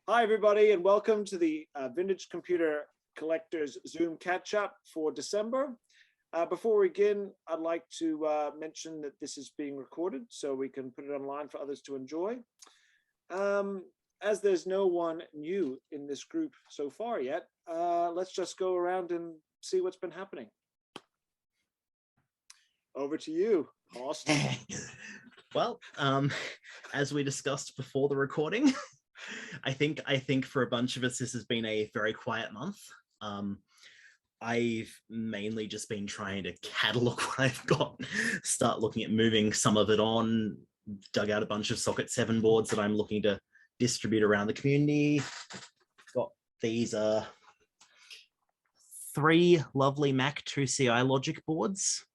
Hi, everybody, and welcome to the Vintage Computer Collectors Zoom Catch-Up for December. Before we begin, I'd like to mention that this is being recorded so we can put it online for others to enjoy. As there's no one new in this group so far yet, let's just go around and see what's been happening. Over to you, Horst. Well, as we discussed before the recording, I think for a bunch of us, this has been a very quiet month. I've mainly just been trying to catalog what I've got, start looking at moving some of it on, dug out a bunch of Socket 7 boards that I'm looking to distribute around the community. Got these 3 lovely Mac 2CI Logic boards,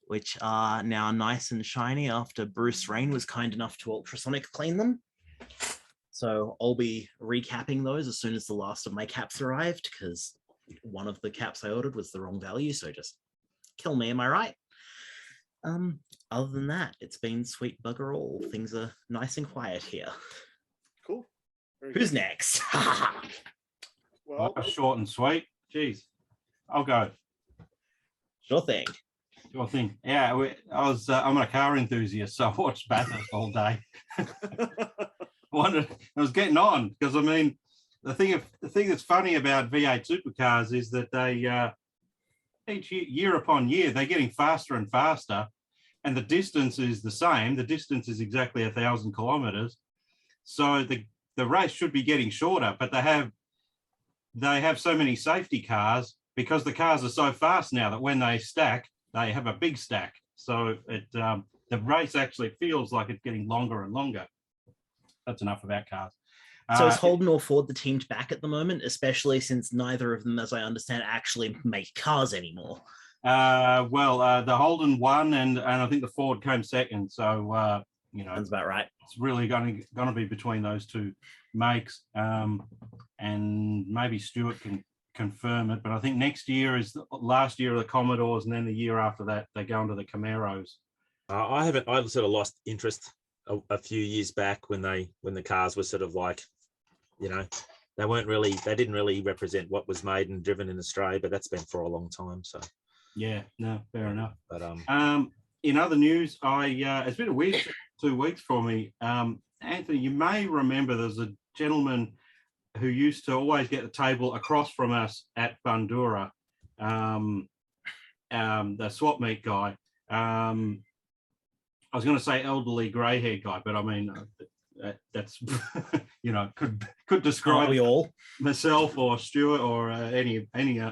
which are now nice and shiny after Bruce Rain was kind enough to ultrasonic clean them. So I'll be recapping those as soon as the last of my caps arrived, because one of the caps I ordered was the wrong value, so just kill me, am I right? Other than that, it's been sweet bugger all. Things are nice and quiet here. Cool. Who's next? Well, short and sweet. Jeez, I'll go. Sure thing. Sure thing. Yeah, I'm a car enthusiast, so I watched Bathurst all day. I was getting on because, I mean, the thing that's funny about V8 supercars is that they each year upon year they're getting faster and faster, and the distance is the same. The distance is exactly 1,000 kilometers, so the race should be getting shorter. But they have so many safety cars because the cars are so fast now that when they stack, they have a big stack. So the race actually feels like it's getting longer and longer. That's enough about cars. So is Holden or Ford the team to back at the moment, especially since neither of them, as I understand, actually make cars anymore? The Holden won, and I think the Ford came second. So that's about right. It's really going to be between those two makes, and maybe Stuart can confirm it. But I think next year is the last year of the Commodores, and then the year after that they go into the Camaros. I sort of lost interest a few years back when the cars were sort of like, they didn't really represent what was made and driven in Australia, but that's been for a long time. So yeah, no, fair enough. But in other news, it's been a weird 2 weeks for me. Anthony, you may remember there's a gentleman who used to always get the table across from us at Bundoora, the swap meet guy. I was going to say elderly grey-haired guy, but I mean, that's, could describe we all myself or Stuart or any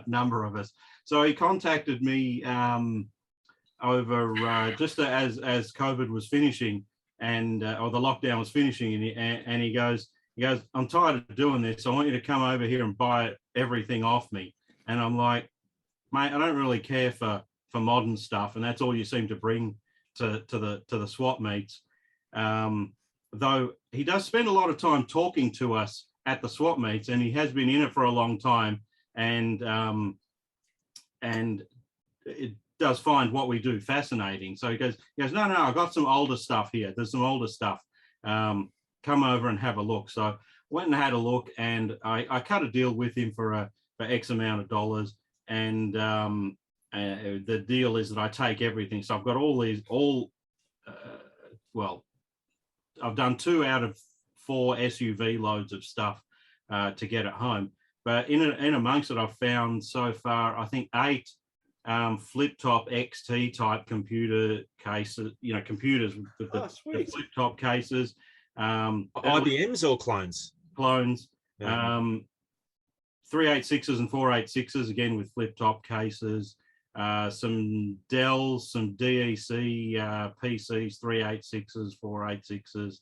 number of us. So he contacted me over just as COVID was finishing and or the lockdown was finishing, and he goes, I'm tired of doing this. I want you to come over here and buy everything off me. And I'm like, mate, I don't really care for modern stuff, and that's all you seem to bring to the swap meets, though he does spend a lot of time talking to us at the swap meets, and he has been in it for a long time, and it does find what we do fascinating. So he goes, no, I've got some older stuff here. There's some older stuff. Come over and have a look. So I went and had a look, and I cut a deal with him for X amount of dollars, and the deal is that I take everything. So I've got I've done 2 out of 4 SUV loads of stuff to get it home. But in amongst it, I've found so far, I think 8 flip-top XT type computer cases, computers with the flip-top cases. IBMs or clones? Clones. Yeah. 386s and 486s, again with flip-top cases. Some Dells, some DEC PCs, 386s, 486s.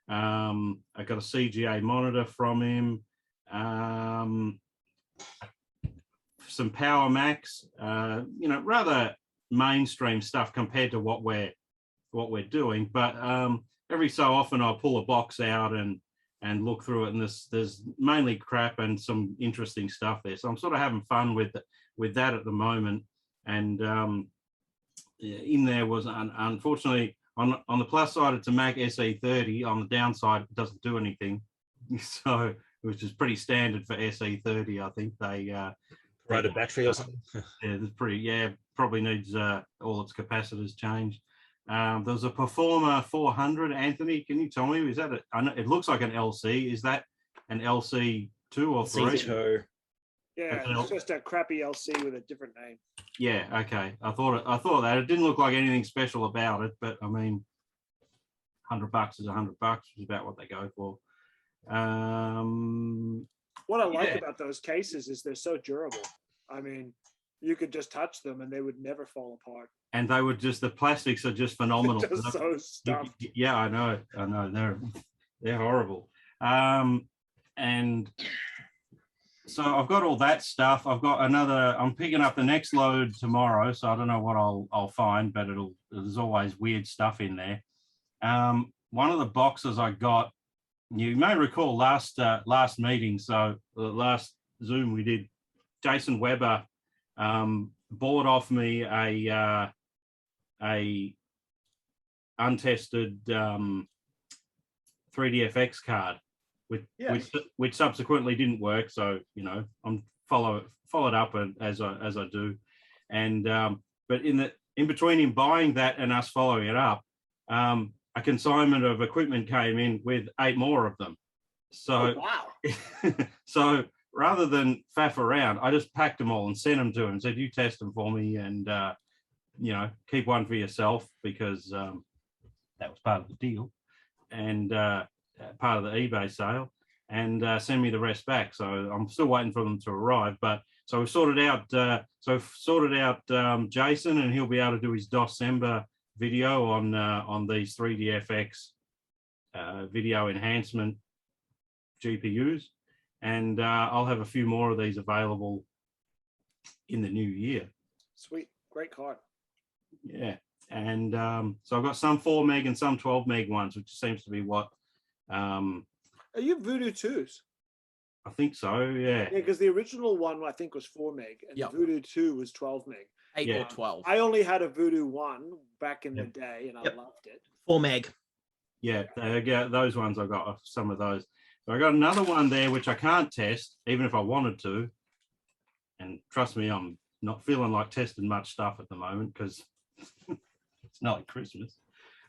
I got a CGA monitor from him. Some Power Macs. Rather mainstream stuff compared to what we're doing. But every so often I'll pull a box out and look through it, and there's mainly crap and some interesting stuff there. So I'm sort of having fun with that at the moment. And in there was, unfortunately, on the plus side, it's a Mac SE30. On the downside, it doesn't do anything. So which is pretty standard for SE30. I think they Corroded battery or something. yeah, that's probably needs all its capacitors changed. There's a Performer 400. Anthony, can you tell me, is that I know it looks like an LC? Is that an LC 2 or 3? C2. Yeah, it's just a crappy LC with a different name. Yeah, okay. I thought that it didn't look like anything special about it, but I mean, $100 is $100, is about what they go for. What I like about those cases is they're so durable. I mean, you could just touch them and they would never fall apart. And they would just, the plastics are just phenomenal. Just so stuffed. Yeah, I know. They're horrible. And so I've got all that stuff. I've got I'm picking up the next load tomorrow, so I don't know what I'll find, but there's always weird stuff in there. One of the boxes I got, you may recall last meeting, so the last Zoom we did, Jason Weber bought off me a untested 3DFX card, which subsequently didn't work. So I'm followed up as I do, and but in between him buying that and us following it up, a consignment of equipment came in with 8 more of them. So wow. So rather than faff around, I just packed them all and sent them to him and said, you test them for me, and keep one for yourself, because that was part of the deal, and part of the eBay sale, and send me the rest back. So I'm still waiting for them to arrive. But so we've sorted out Jason, and he'll be able to do his December video on these 3DFX video enhancement GPUs, and I'll have a few more of these available in the new year. Sweet, great card. Yeah, and so I've got some 4 meg and some 12 meg ones, which seems to be what. Are you Voodoo 2s? I think so. Yeah. Yeah, because the original one I think was 4 meg, and the Voodoo 2 was 12 meg. 8 or 12. I only had a Voodoo 1 back in the day, and I loved it. 4 meg. Yeah, those ones I got, some of those. So I got another one there which I can't test, even if I wanted to. And trust me, I'm not feeling like testing much stuff at the moment, because it's not like Christmas.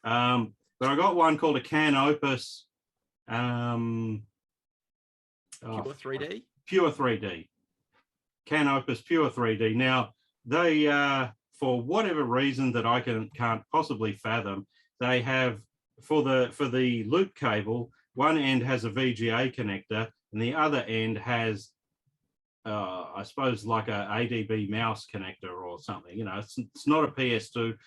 But I got one called a Can Opus. Pure 3D? Pure 3D. Can Opus Pure 3D. Now, they, for whatever reason that I can't possibly fathom, they have, for the loop cable, one end has a VGA connector and the other end has, I suppose, like a ADB mouse connector or something. It's not a PS2.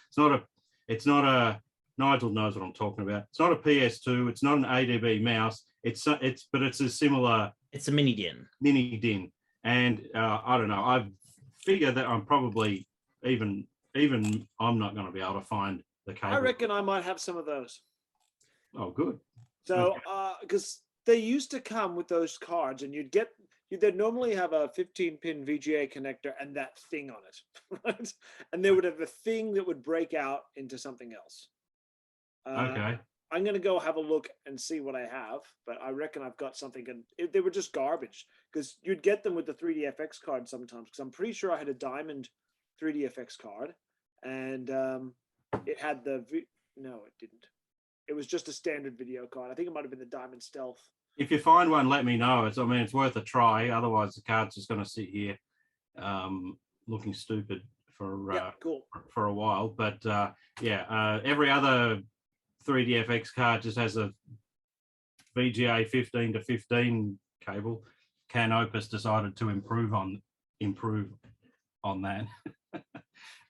It's not a Nigel knows what I'm talking about. It's not a PS2. It's not an ADB mouse. But it's a similar. It's a mini DIN. Mini DIN, and I don't know. I figure that I'm probably even I'm not going to be able to find the cable. I reckon I might have some of those. Oh, good. So, because they used to come with those cards, and they'd normally have a 15-pin VGA connector and that thing on it, right? And they would have a thing that would break out into something else. Okay. I'm going to go have a look and see what I have, but I reckon I've got something. And they were just garbage, because you'd get them with the 3DFX card sometimes, because I'm pretty sure I had a Diamond 3DFX card, and it had no, it didn't. It was just a standard video card. I think it might have been the Diamond Stealth. If you find one, let me know. It's worth a try. Otherwise, the card's just going to sit here looking stupid for for a while. But every other 3DFX card just has a VGA 15 to 15 cable. Can Opus decided to improve on that.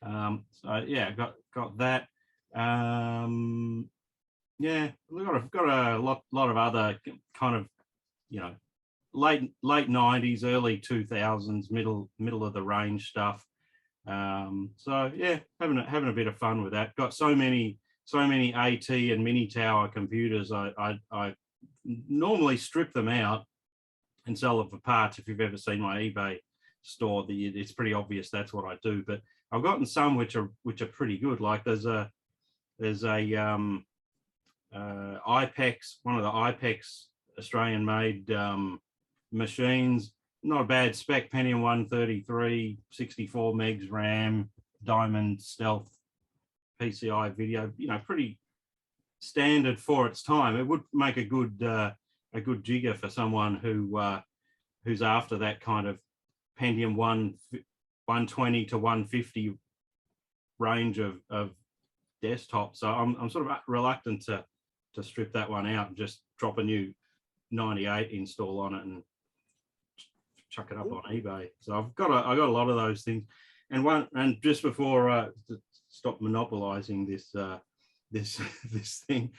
So yeah, got that. We've got a lot of other kind of late 90s, early 2000s, middle of the range stuff. So yeah, having a bit of fun with that. Got so many AT and mini tower computers. I normally strip them out and sell them for parts. If you've ever seen my eBay store, it's pretty obvious that's what I do. But I've gotten some which are pretty good. Like there's a IPEX, one of the IPEX Australian made machines. Not a bad spec, Pentium 133, 64 megs RAM, Diamond Stealth PCI video, pretty standard for its time. It would make a good jigger for someone who's after that kind of Pentium 120 to 150 range of desktop. So I'm sort of reluctant to strip that one out and just drop a new 98 install on it and chuck it up on eBay. So I got a lot of those things. And just before to stop monopolizing this this thing,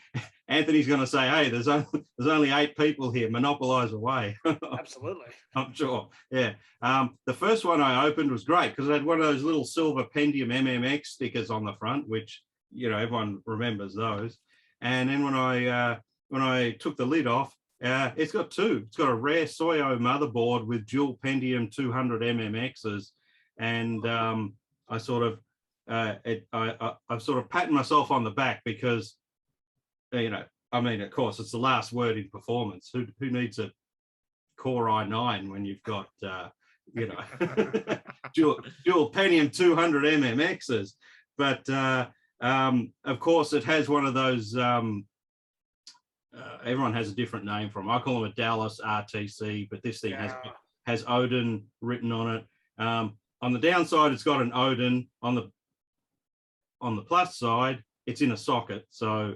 Anthony's going to say, hey, there's only 8 people here, monopolize away. Absolutely. I'm sure. Yeah. The first one I opened was great because it had one of those little silver Pentium MMX stickers on the front, which everyone remembers those. And then when I took the lid off, it's got 2. It's got a rare Soyo motherboard with dual Pentium 200 MMXs, and I sort of I've sort of patted myself on the back because of course it's the last word in performance. Who needs a Core i9 when you've got dual Pentium 200 MMXs? But of course it has one of those. Everyone has a different name for them. I call them a Dallas RTC, but this thing has Odin written on it. On the downside, it's got an Odin. On the plus side, it's in a socket, so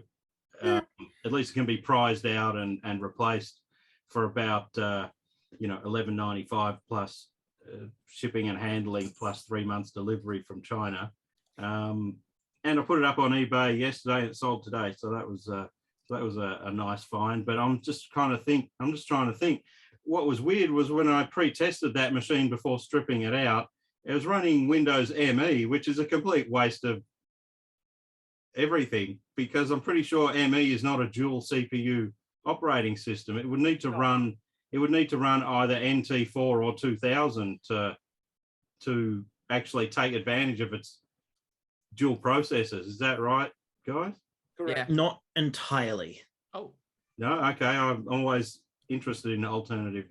at least it can be prized out and replaced for about $11.95 plus shipping and handling plus 3 months delivery from China. And I put it up on eBay yesterday and it sold today, so that was a nice find. But I'm just trying to think. What was weird was when I pre-tested that machine before stripping it out, it was running Windows ME, which is a complete waste of everything, because I'm pretty sure ME is not a dual CPU operating system. It would need to run either NT4 or 2000 to actually take advantage of its dual processors. Is that right, guys? Correct. Not entirely. Oh, No? Okay, I'm always interested in alternative.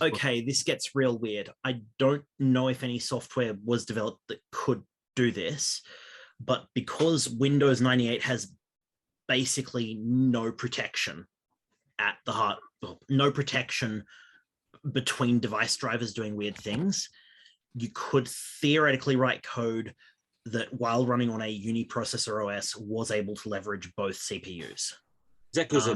Okay, this gets real weird. I don't know if any software was developed that could do this, but because Windows 98 has basically no protection at the heart, no protection between device drivers doing weird things, you could theoretically write code that while running on a uniprocessor OS was able to leverage both CPUs. Is that because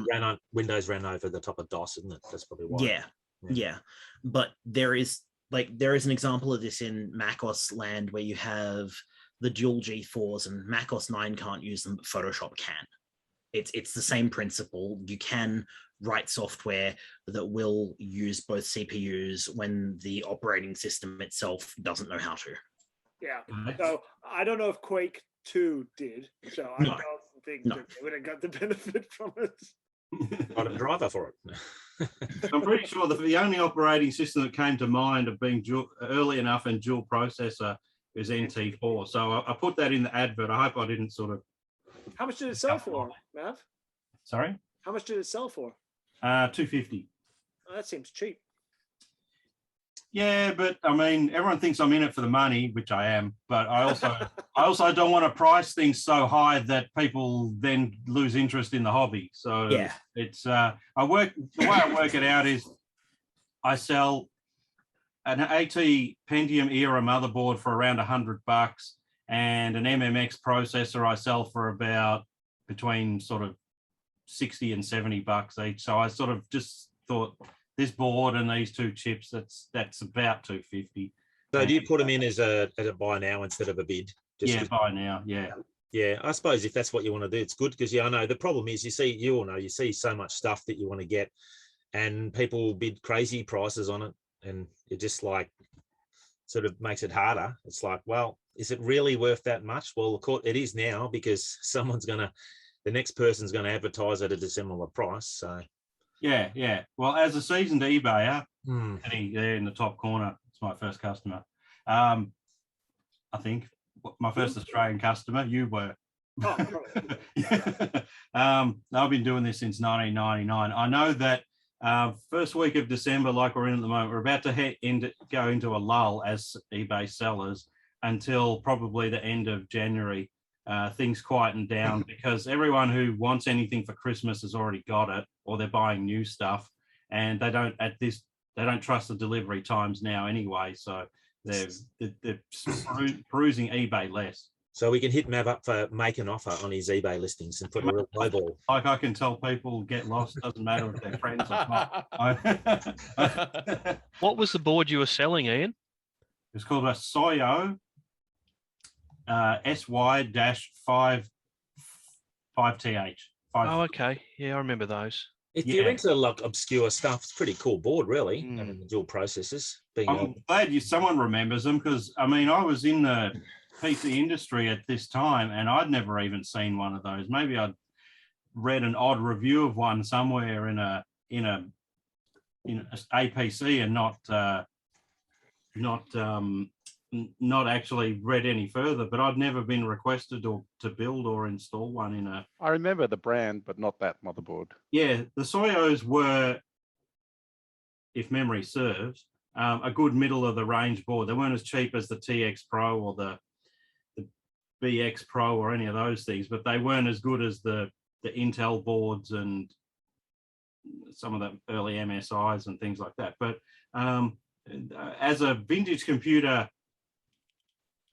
Windows ran over the top of DOS, isn't it? That's probably why. Yeah. But there is an example of this in macOS land where you have the dual G4s and macOS 9 can't use them, but Photoshop can. It's the same principle. You can write software that will use both CPUs when the operating system itself doesn't know how to. Yeah. So I don't know if Quake 2 did. So I don't think that they would have got the benefit from it. Got a driver for it. I'm pretty sure the only operating system that came to mind of being early enough and dual processor is NT4. So I put that in the advert. I hope I didn't sort of. How much did it sell for, Mav? Sorry? How much did it sell for? $250. Oh, that seems cheap. Yeah, but I mean, everyone thinks I'm in it for the money, which I am. But I also don't want to price things so high that people then lose interest in the hobby. So it's the way I work it out is I sell an AT Pentium era motherboard for around $100, and an MMX processor I sell for about between sort of $60 and $70 each. So I sort of just thought, this board and these 2 chips, that's about $250. So do you put them in as a buy now instead of a bid? Buy now. Yeah, I suppose if that's what you want to do, it's good, because I know the problem is you see so much stuff that you want to get, and people bid crazy prices on it, and it just like sort of makes it harder. It's like, well, is it really worth that much? Well, of course it is now, because the next person's going to advertise it at a similar price. So. Yeah. Well, as a seasoned eBayer, there in the top corner, it's my first customer. I think my first Australian customer. You were. Oh, I've been doing this since 1999. I know that First week of December, like we're in at the moment, we're about to go into a lull as eBay sellers until probably the end of January. Things quieten down because everyone who wants anything for Christmas has already got it, or they're buying new stuff, and they don't trust the delivery times now anyway. So they're perusing eBay less. So we can hit Mav up for make an offer on his eBay listings and put a real low ball. Like I can tell people get lost, doesn't matter if they're friends or not. What was the board you were selling, Ian? It's called a Soyo SY-5TH. Oh, okay. Yeah, I remember those. If Yeah. you're into like obscure stuff, it's a pretty cool board, really. Mm. Having the dual processors. I'm glad someone remembers them, because I mean I was in the PC industry at this time and I'd never even seen one of those. Maybe I'd read an odd review of one somewhere in a APC and not actually read any further, but I'd never been requested to build or install one in a. I remember the brand, but not that motherboard. Yeah, the Soyos were, if memory serves, a good middle of the range board. They weren't as cheap as the TX Pro or the BX Pro or any of those things, but they weren't as good as the Intel boards and some of the early MSIs and things like that. But as a vintage computer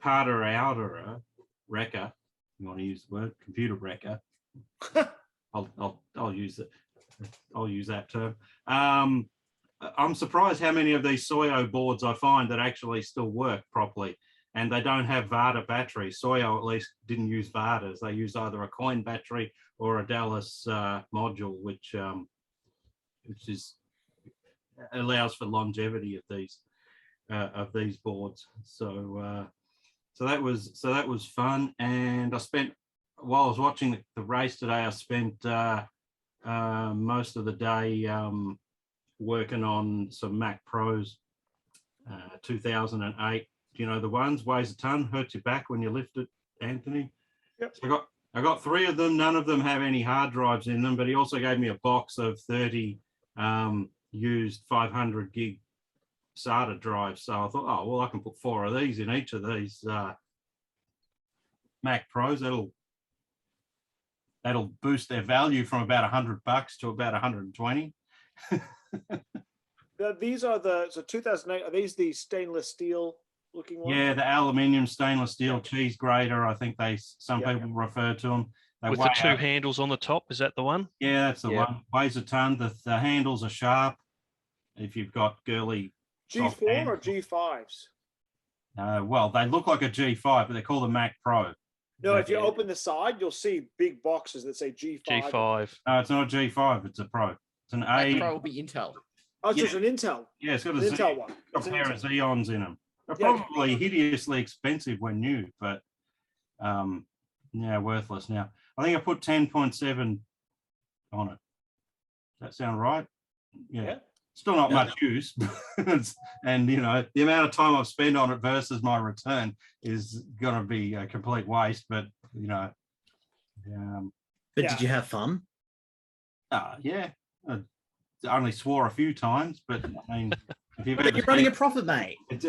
wrecker, you want to use the word computer wrecker, I'll use it. I'll use that term. I'm surprised how many of these Soyo boards I find that actually still work properly, and they don't have VARTA batteries. Soyo at least didn't use VARTAs. They used either a coin battery or a Dallas module, which allows for longevity of these boards. So that was fun. And I spent, while I was watching the race today, I spent most of the day working on some Mac Pros, 2008. Do you know the ones? Weighs a ton, hurts your back when you lift it, Anthony. Yep. So I got 3 of them. None of them have any hard drives in them, but he also gave me a box of 30 used 500 gig SATA drives. So I thought, oh well, I can put 4 of these in each of these Mac Pros. That'll boost their value from about $100 to about 120. These are so 2008. Are these the stainless steel looking ones? Yeah, the aluminium stainless steel cheese grater. I think some people refer to them. They With the 2 handles on the top, is that the one? Yeah, that's the one. Weighs a ton. The handles are sharp. If you've got girly G4 or G5s? Well, they look like a G5, but they're called a Mac Pro. No, if you open the side, you'll see big boxes that say G5. G5. No, it's not a G5. It's a Pro. It's an A. Mac Pro will be Intel. Oh, it's just an Intel. Yeah, it's got An Intel one. got It's a an pair Intel. of Xeons in them. They're Yeah. probably hideously expensive when new, but worthless now. I think I put 10.7 on it. Does that sound right? Yeah. Still not much use. And, the amount of time I've spent on it versus my return is going to be a complete waste. But, But did you have fun? yeah. I only swore a few times, but I mean, if you've But you're running a profit, mate. I And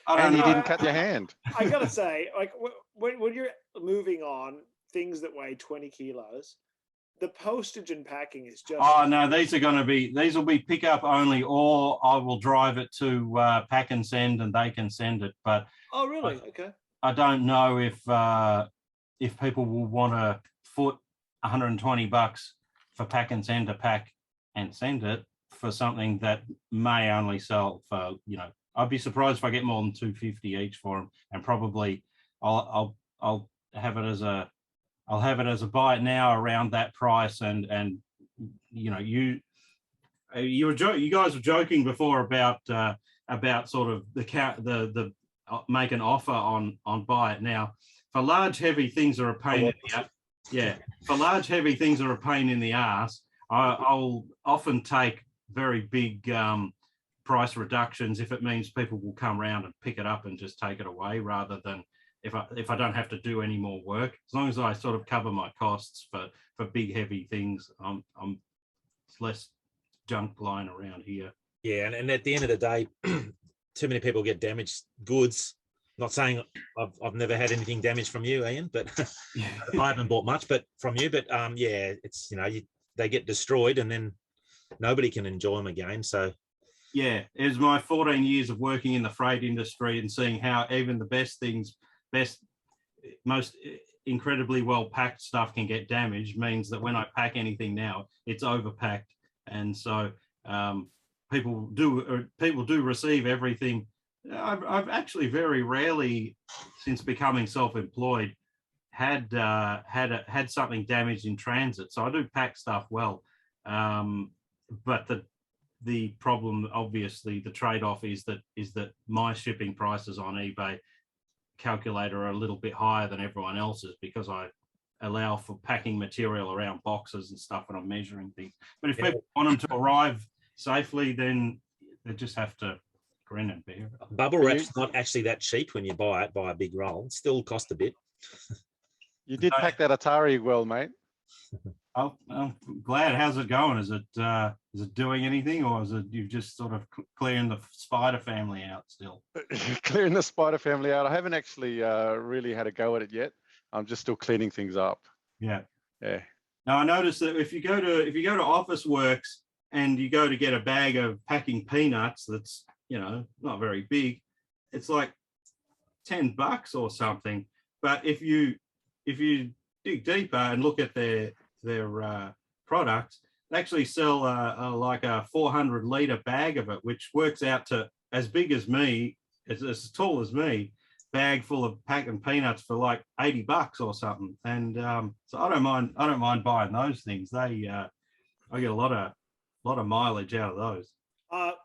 don't you know. didn't cut your hand. I gotta say, like when you're moving on things that weigh 20 kilos, the postage and packing is just. Oh no, these will be pickup only, or I will drive it to pack and send, and they can send it. But Oh really? Okay. I don't know if people will want to foot $120 for pack and send to pack and send it for something that may only sell for, I'd be surprised if I get more than $250 each for them, and probably I'll have it as a buy it now around that price. And you guys were joking before about sort of the make an offer on buy it now. For large heavy things are a pain in the for large heavy things are a pain in the ass. I'll often take very big price reductions if it means people will come around and pick it up and just take it away, rather than if I don't have to do any more work. As long as I sort of cover my costs for big heavy things, it's less junk lying around here. Yeah, and at the end of the day, too many people get damaged goods. Not saying I've never had anything damaged from you, Ian, but I haven't bought much, but from you. But yeah, it's they get destroyed, and then nobody can enjoy them again. So yeah, it was my 14 years of working in the freight industry and seeing how even the most incredibly well packed stuff can get damaged means that when I pack anything now, it's overpacked, and so people do receive everything. I've actually very rarely, since becoming self-employed, had something damaged in transit. So I do pack stuff well, but the problem, obviously, the trade-off is that my shipping prices on eBay calculator are a little bit higher than everyone else's because I allow for packing material around boxes and stuff when I'm measuring things. But if people want them to arrive safely, then they just have to grin and bear it. bubble wrap's not actually that cheap when you buy it by a big roll. It still cost a bit. You did pack that Atari well, mate. I'm glad. How's it going? Is it doing anything, or is it you've just sort of clearing the spider family out still? Clearing the spider family out. I haven't actually really had a go at it yet. I'm just still cleaning things up. Yeah. Yeah. Now I noticed that if you go to Office Works and you go to get a bag of packing peanuts that's not very big, it's like $10 or something. But if you dig deeper and look at their products, they actually sell like a 400-liter bag of it, which works out to as big as me, as tall as me, bag full of packing peanuts for like $80 or something. And so I don't mind buying those things. They I get a lot of mileage out of those.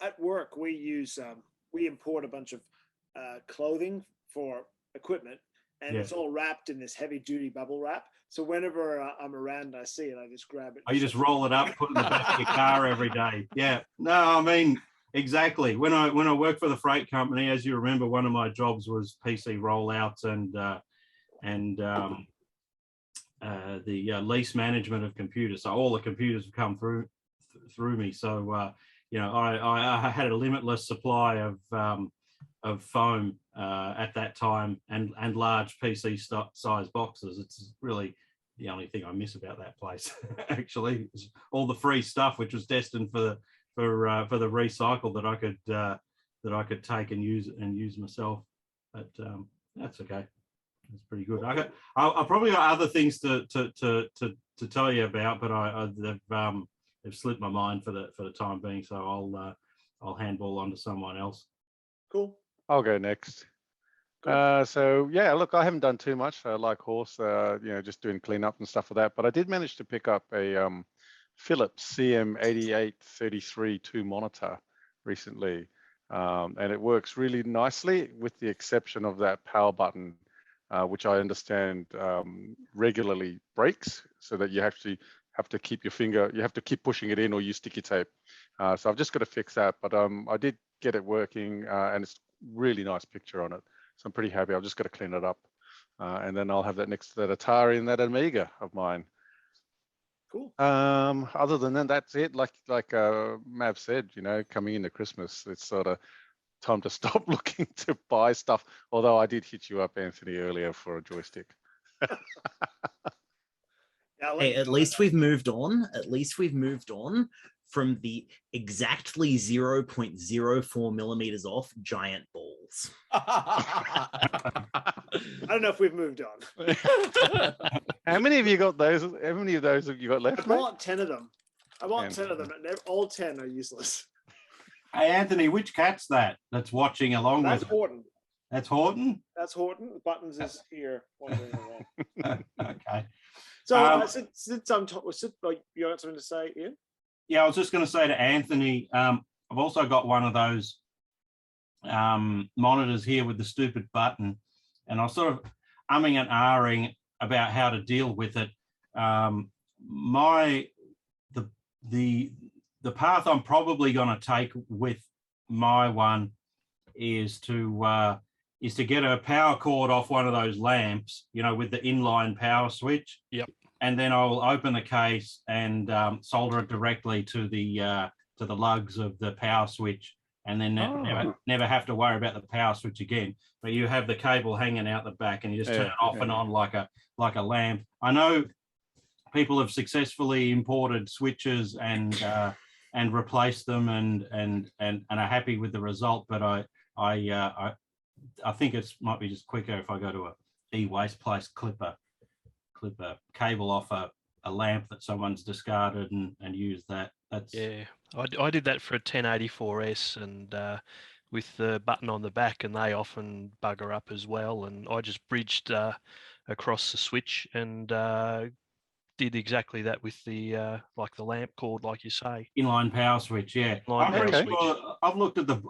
At work, we import a bunch of clothing for equipment, and it's all wrapped in this heavy duty bubble wrap. So whenever I'm around and I see it, I just grab it. Oh, you just roll it up, put it in the back of your car every day. Yeah. No, I mean, exactly. When I worked for the freight company, as you remember, one of my jobs was PC rollouts and the lease management of computers. So all the computers have come through me. So I had a limitless supply of foam at that time and large PC size boxes. It's really the only thing I miss about that place. Actually, all the free stuff which was destined for the recycle that I could take and use myself. But that's okay. That's pretty good. I probably got other things to tell you about, but they've slipped my mind for the time being. So I'll handball on to someone else. Cool. I'll go next. So yeah, look, I haven't done too much. Like Horse, just doing cleanup and stuff like that. But I did manage to pick up a Philips CM8833 2 monitor recently, and it works really nicely, with the exception of that power button, which I understand regularly breaks, so that you actually have to keep you have to keep pushing it in or use sticky tape. So I've just got to fix that. But I did get it working, and it's really nice picture on it. So I'm pretty happy. I've just got to clean it up. And then I'll have that next to that Atari and that Amiga of mine. Cool. Other than that, that's it. Like Mav said, coming into Christmas, it's sort of time to stop looking to buy stuff. Although I did hit you up, Anthony, earlier for a joystick. Hey, at least we've moved on. At least we've moved on from the exactly 0.04 millimeters off giant balls. I don't know if we've moved on. How many of you got those? How many of those have you got left? I want 10 of them. I want 10 of them, and all 10 are useless. Hey, Anthony, which cat's that's watching along That's with Horton. That's Horton? That's Horton. The buttons is here. Okay. So since I'm you got something to say, Ian? Yeah, I was just going to say to Anthony, I've also got one of those monitors here with the stupid button, and I was sort of umming and ahhing about how to deal with it. The path I'm probably going to take with my one is to get a power cord off one of those lamps, with the inline power switch. Yep. And then I'll open the case and solder it directly to the the lugs of the power switch, and then Oh. never have to worry about the power switch again. But you have the cable hanging out the back, and you just turn it off and on like a lamp. I know people have successfully imported switches and replaced them and are happy with the result. But I think it might be just quicker if I go to a e-waste place, clip a cable off a lamp that someone's discarded and use that. That's Yeah, I did that for a 1084S and with the button on the back, and they often bugger up as well. And I just bridged across the switch and did exactly that with the like the lamp cord, like you say. inline power switch. Yeah, Inline I'm power pretty switch. sure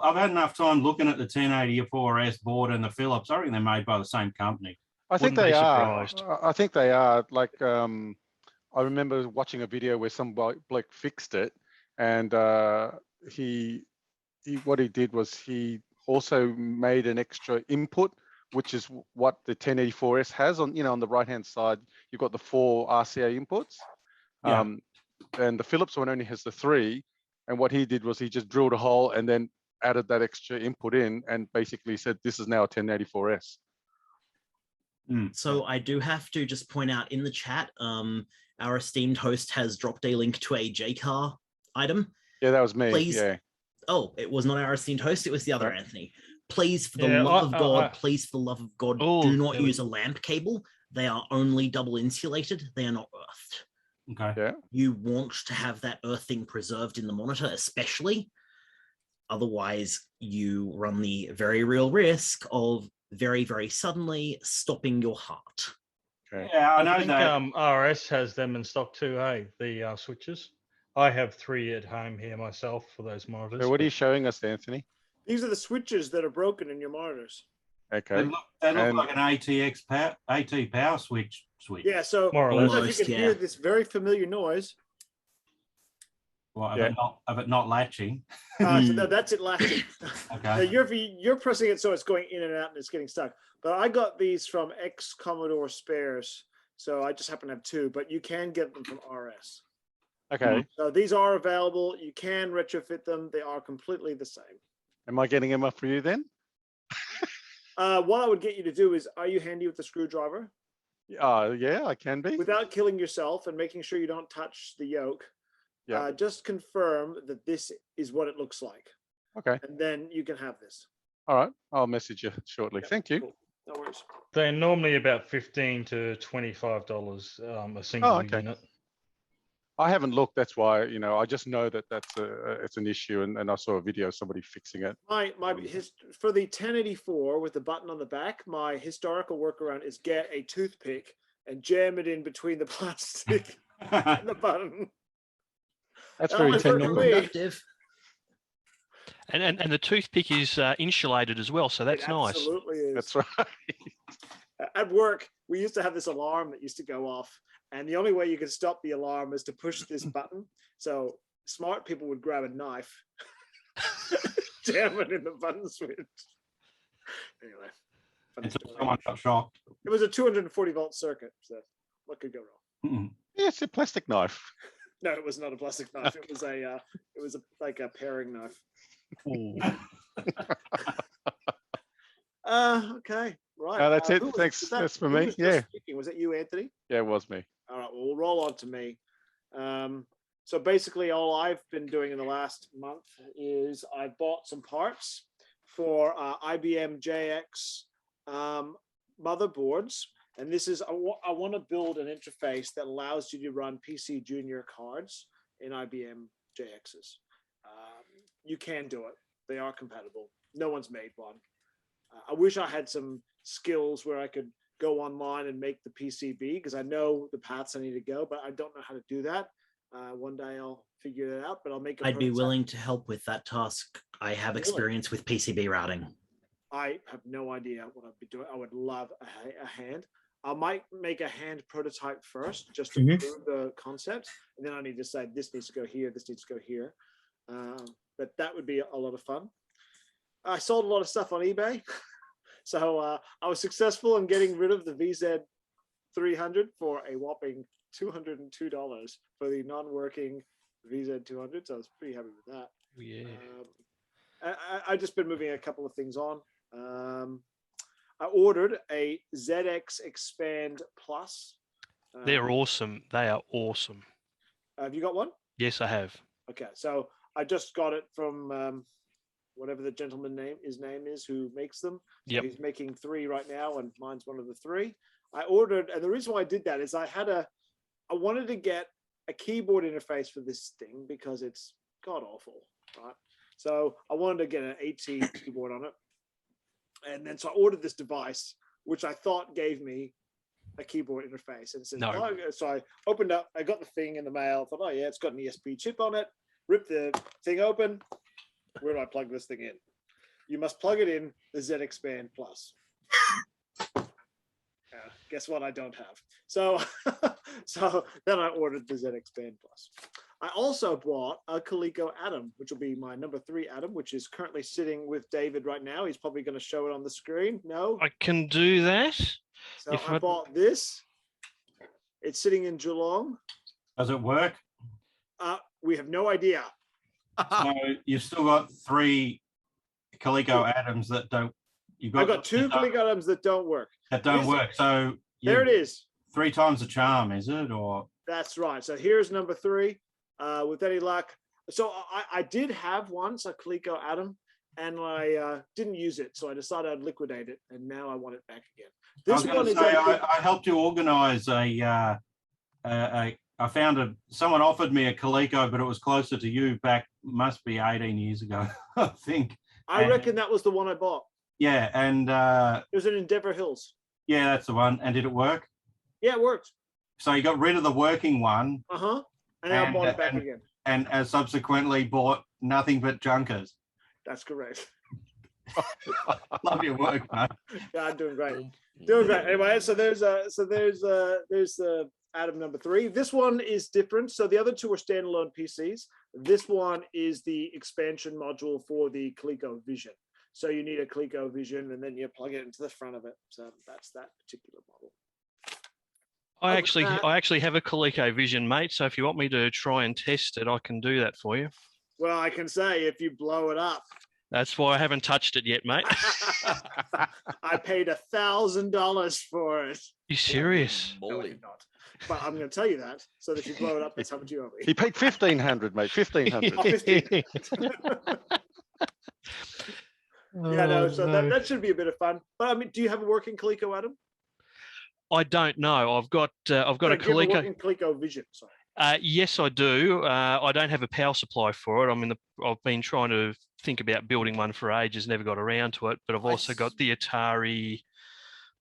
I've had enough time looking at the 1084S board and the Philips. I reckon they're made by the same company. I think Wouldn't be they are. surprised. I think they are. Like, I remember watching a video where some bloke fixed it, and what he did was he also made an extra input, which is what the 1084S has on the right hand side. You've got the 4 RCA inputs, Yeah. and the Philips one only has the 3. And what he did was he just drilled a hole and then added that extra input in, and basically said this is now a 1084S. So I do have to just point out in the chat, our esteemed host has dropped a link to a JCar item. Yeah, that was me. Please. Yeah. Oh, it was not our esteemed host, it was the other Right. Anthony. Please, for the Yeah, love of God, please, for the love of God, Oh, do not there we use a lamp cable. They are only double insulated. They are not earthed. Okay. Yeah. You want to have that earthing preserved in the monitor, especially. Otherwise, you run the very real risk of very, very suddenly stopping your heart. Okay. Yeah, I know think that. RS has them in stock too, hey, the switches. I have 3 at home here myself for those monitors. So what are you but- showing us, Anthony? These are the switches that are broken in your monitors. Okay. They look And- like an AT power switch. Yeah, so More or I don't less. know if you Almost, can yeah. hear this very familiar noise. Well, Yeah. of it not latching. So that's it latching. Okay. You're pressing it so it's going in and out and it's getting stuck. But I got these from ex-Commodore spares, so I just happen to have 2. But you can get them from RS. Okay. So these are available. You can retrofit them. They are completely the same. Am I getting them up for you then? What I would get you to do is, are you handy with the screwdriver? Yeah, I can be. Without killing yourself and making sure you don't touch the yoke, Yeah. just confirm that this is what it looks like. Okay. And then you can have this. All right. I'll message you shortly. Yeah, Thank you. cool. No worries. They're normally about $15 to $25 a single okay. unit. I haven't looked. That's why, I just know that it's an issue, and I saw a video of somebody fixing it. For the 1084 with the button on the back, my historical workaround is get a toothpick and jam it in between the plastic and the button. That's That very was working technical. me. Non-conductive. And the toothpick is insulated as well, so that's It nice. absolutely is. That's right. At work, we used to have this alarm that used to go off, and the only way you could stop the alarm is to push this button. So smart people would grab a knife, jam it in the button switch. Anyway, funny Until story. someone got shocked. It was a 240-volt circuit, so what could go wrong? Yeah, it's a plastic knife. No, it was not a plastic knife. It was like a paring knife. Okay, right. No, that's it. who was- Thanks. was that- That's for who me. was just Yeah. speaking? Was it you, Anthony? Yeah, it was me. All right, well, we'll roll on to me. So basically, all I've been doing in the last month is I bought some parts for IBM JX motherboards. And this is, I want to build an interface that allows you to run PC Junior cards in IBM JXs. You can do it. They are compatible. No one's made one. I wish I had some skills where I could go online and make the PCB, because I know the paths I need to go, but I don't know how to do that. One day I'll figure it out, but I'll make a I'd be prototype. willing to help with that task. I have Really? experience with PCB routing. I have no idea what I'd be doing. I would love a hand. I might make a hand prototype first, just to prove the concept, and then I need to say this needs to go here, this needs to go here. But that would be a lot of fun. I sold a lot of stuff on eBay, so I was successful in getting rid of the VZ300 for a whopping $202 for the non-working VZ200, so I was pretty happy with that. Yeah. I've just been moving a couple of things on. I ordered a ZX Expand Plus. They're awesome. They are awesome. Have you got one? Yes, I have. Okay, so I just got it from whatever the gentleman his name is who makes them. So Yep. he's making 3 right now, and mine's one of the 3. I ordered, and the reason why I did that is I wanted to get a keyboard interface for this thing because it's god awful, right? So I wanted to get an AT keyboard on it. And then so I ordered this device, which I thought gave me a keyboard interface. And it says, No. So I opened up, I got the thing in the mail, thought, oh yeah, it's got an ESP chip on it, ripped the thing open. Where do I plug this thing in? You must plug it in the Z Expand Plus. Guess what I don't have. So, so then I ordered the Z Expand Plus. I also bought a Coleco Atom, which will be my number 3 Atom, which is currently sitting with David right now. He's probably going to show it on the screen. No? I can do that. So if I I- bought this. It's sitting in Geelong. Does it work? We have no idea. So you've still got 3 Coleco atoms that don't. I've got 2 Coleco Atoms that don't work. that don't These- work. So There it is. 3 times the charm, is it? Or That's right. So here's number 3. With any luck. So I did have once a Coleco Atom, and I didn't use it. So I decided I'd liquidate it, and now I want it back again. I was This going one to is say, actually, I helped you organise I found someone offered me a Coleco, but it was closer to you back, must be 18 years ago, I think. I reckon that was the one I bought. Yeah, and It was in Endeavour Hills. yeah, that's the one. And did it work? Yeah, it worked. So you got rid of the working one And then I And, bought it back and- again. and subsequently bought nothing but junkers. That's correct. Love your work, mate. Yeah, I'm doing great. Doing great. Anyway, so there's Atom number 3. This one is different. So the other 2 are standalone PCs. This one is the expansion module for the Coleco Vision. So you need a Coleco Vision, and then you plug it into the front of it. So that's that particular model. I Other actually, than that- I actually have a Coleco Vision, mate. So if you want me to try and test it, I can do that for you. Well, I can say if you blow it up. That's why I haven't touched it yet, mate. I paid $1,000 for it. You serious? No, I Moly. did not. But I'm going to tell you that, so that if you blow it up, that's how much you owe me. He paid 1,500, mate. 1,500. Oh, 15. Yeah, no. So Oh, that should be a bit of fun. But I mean, do you have a working Coleco, Adam? I don't know. I've got a No, do you have Coleco. working Coleco Vision. Sorry. Yes, I do. I don't have a power supply for it. I've been trying to think about building one for ages, never got around to it. But I've also got the Atari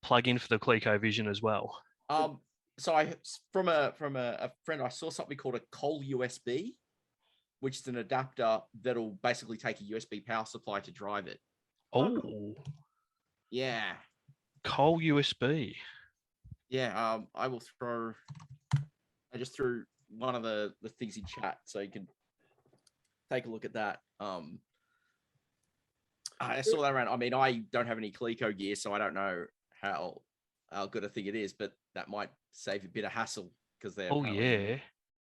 plug-in for the ColecoVision as well. So from a friend, I saw something called a Cole USB, which is an adapter that'll basically take a USB power supply to drive it. Oh, Yeah. Cole USB. Yeah. I will throw. I just threw one of the things in chat, so you can take a look at that. I saw that around. I mean, I don't have any Coleco gear, so I don't know how good a thing it is, but that might save a bit of hassle because they're Oh yeah,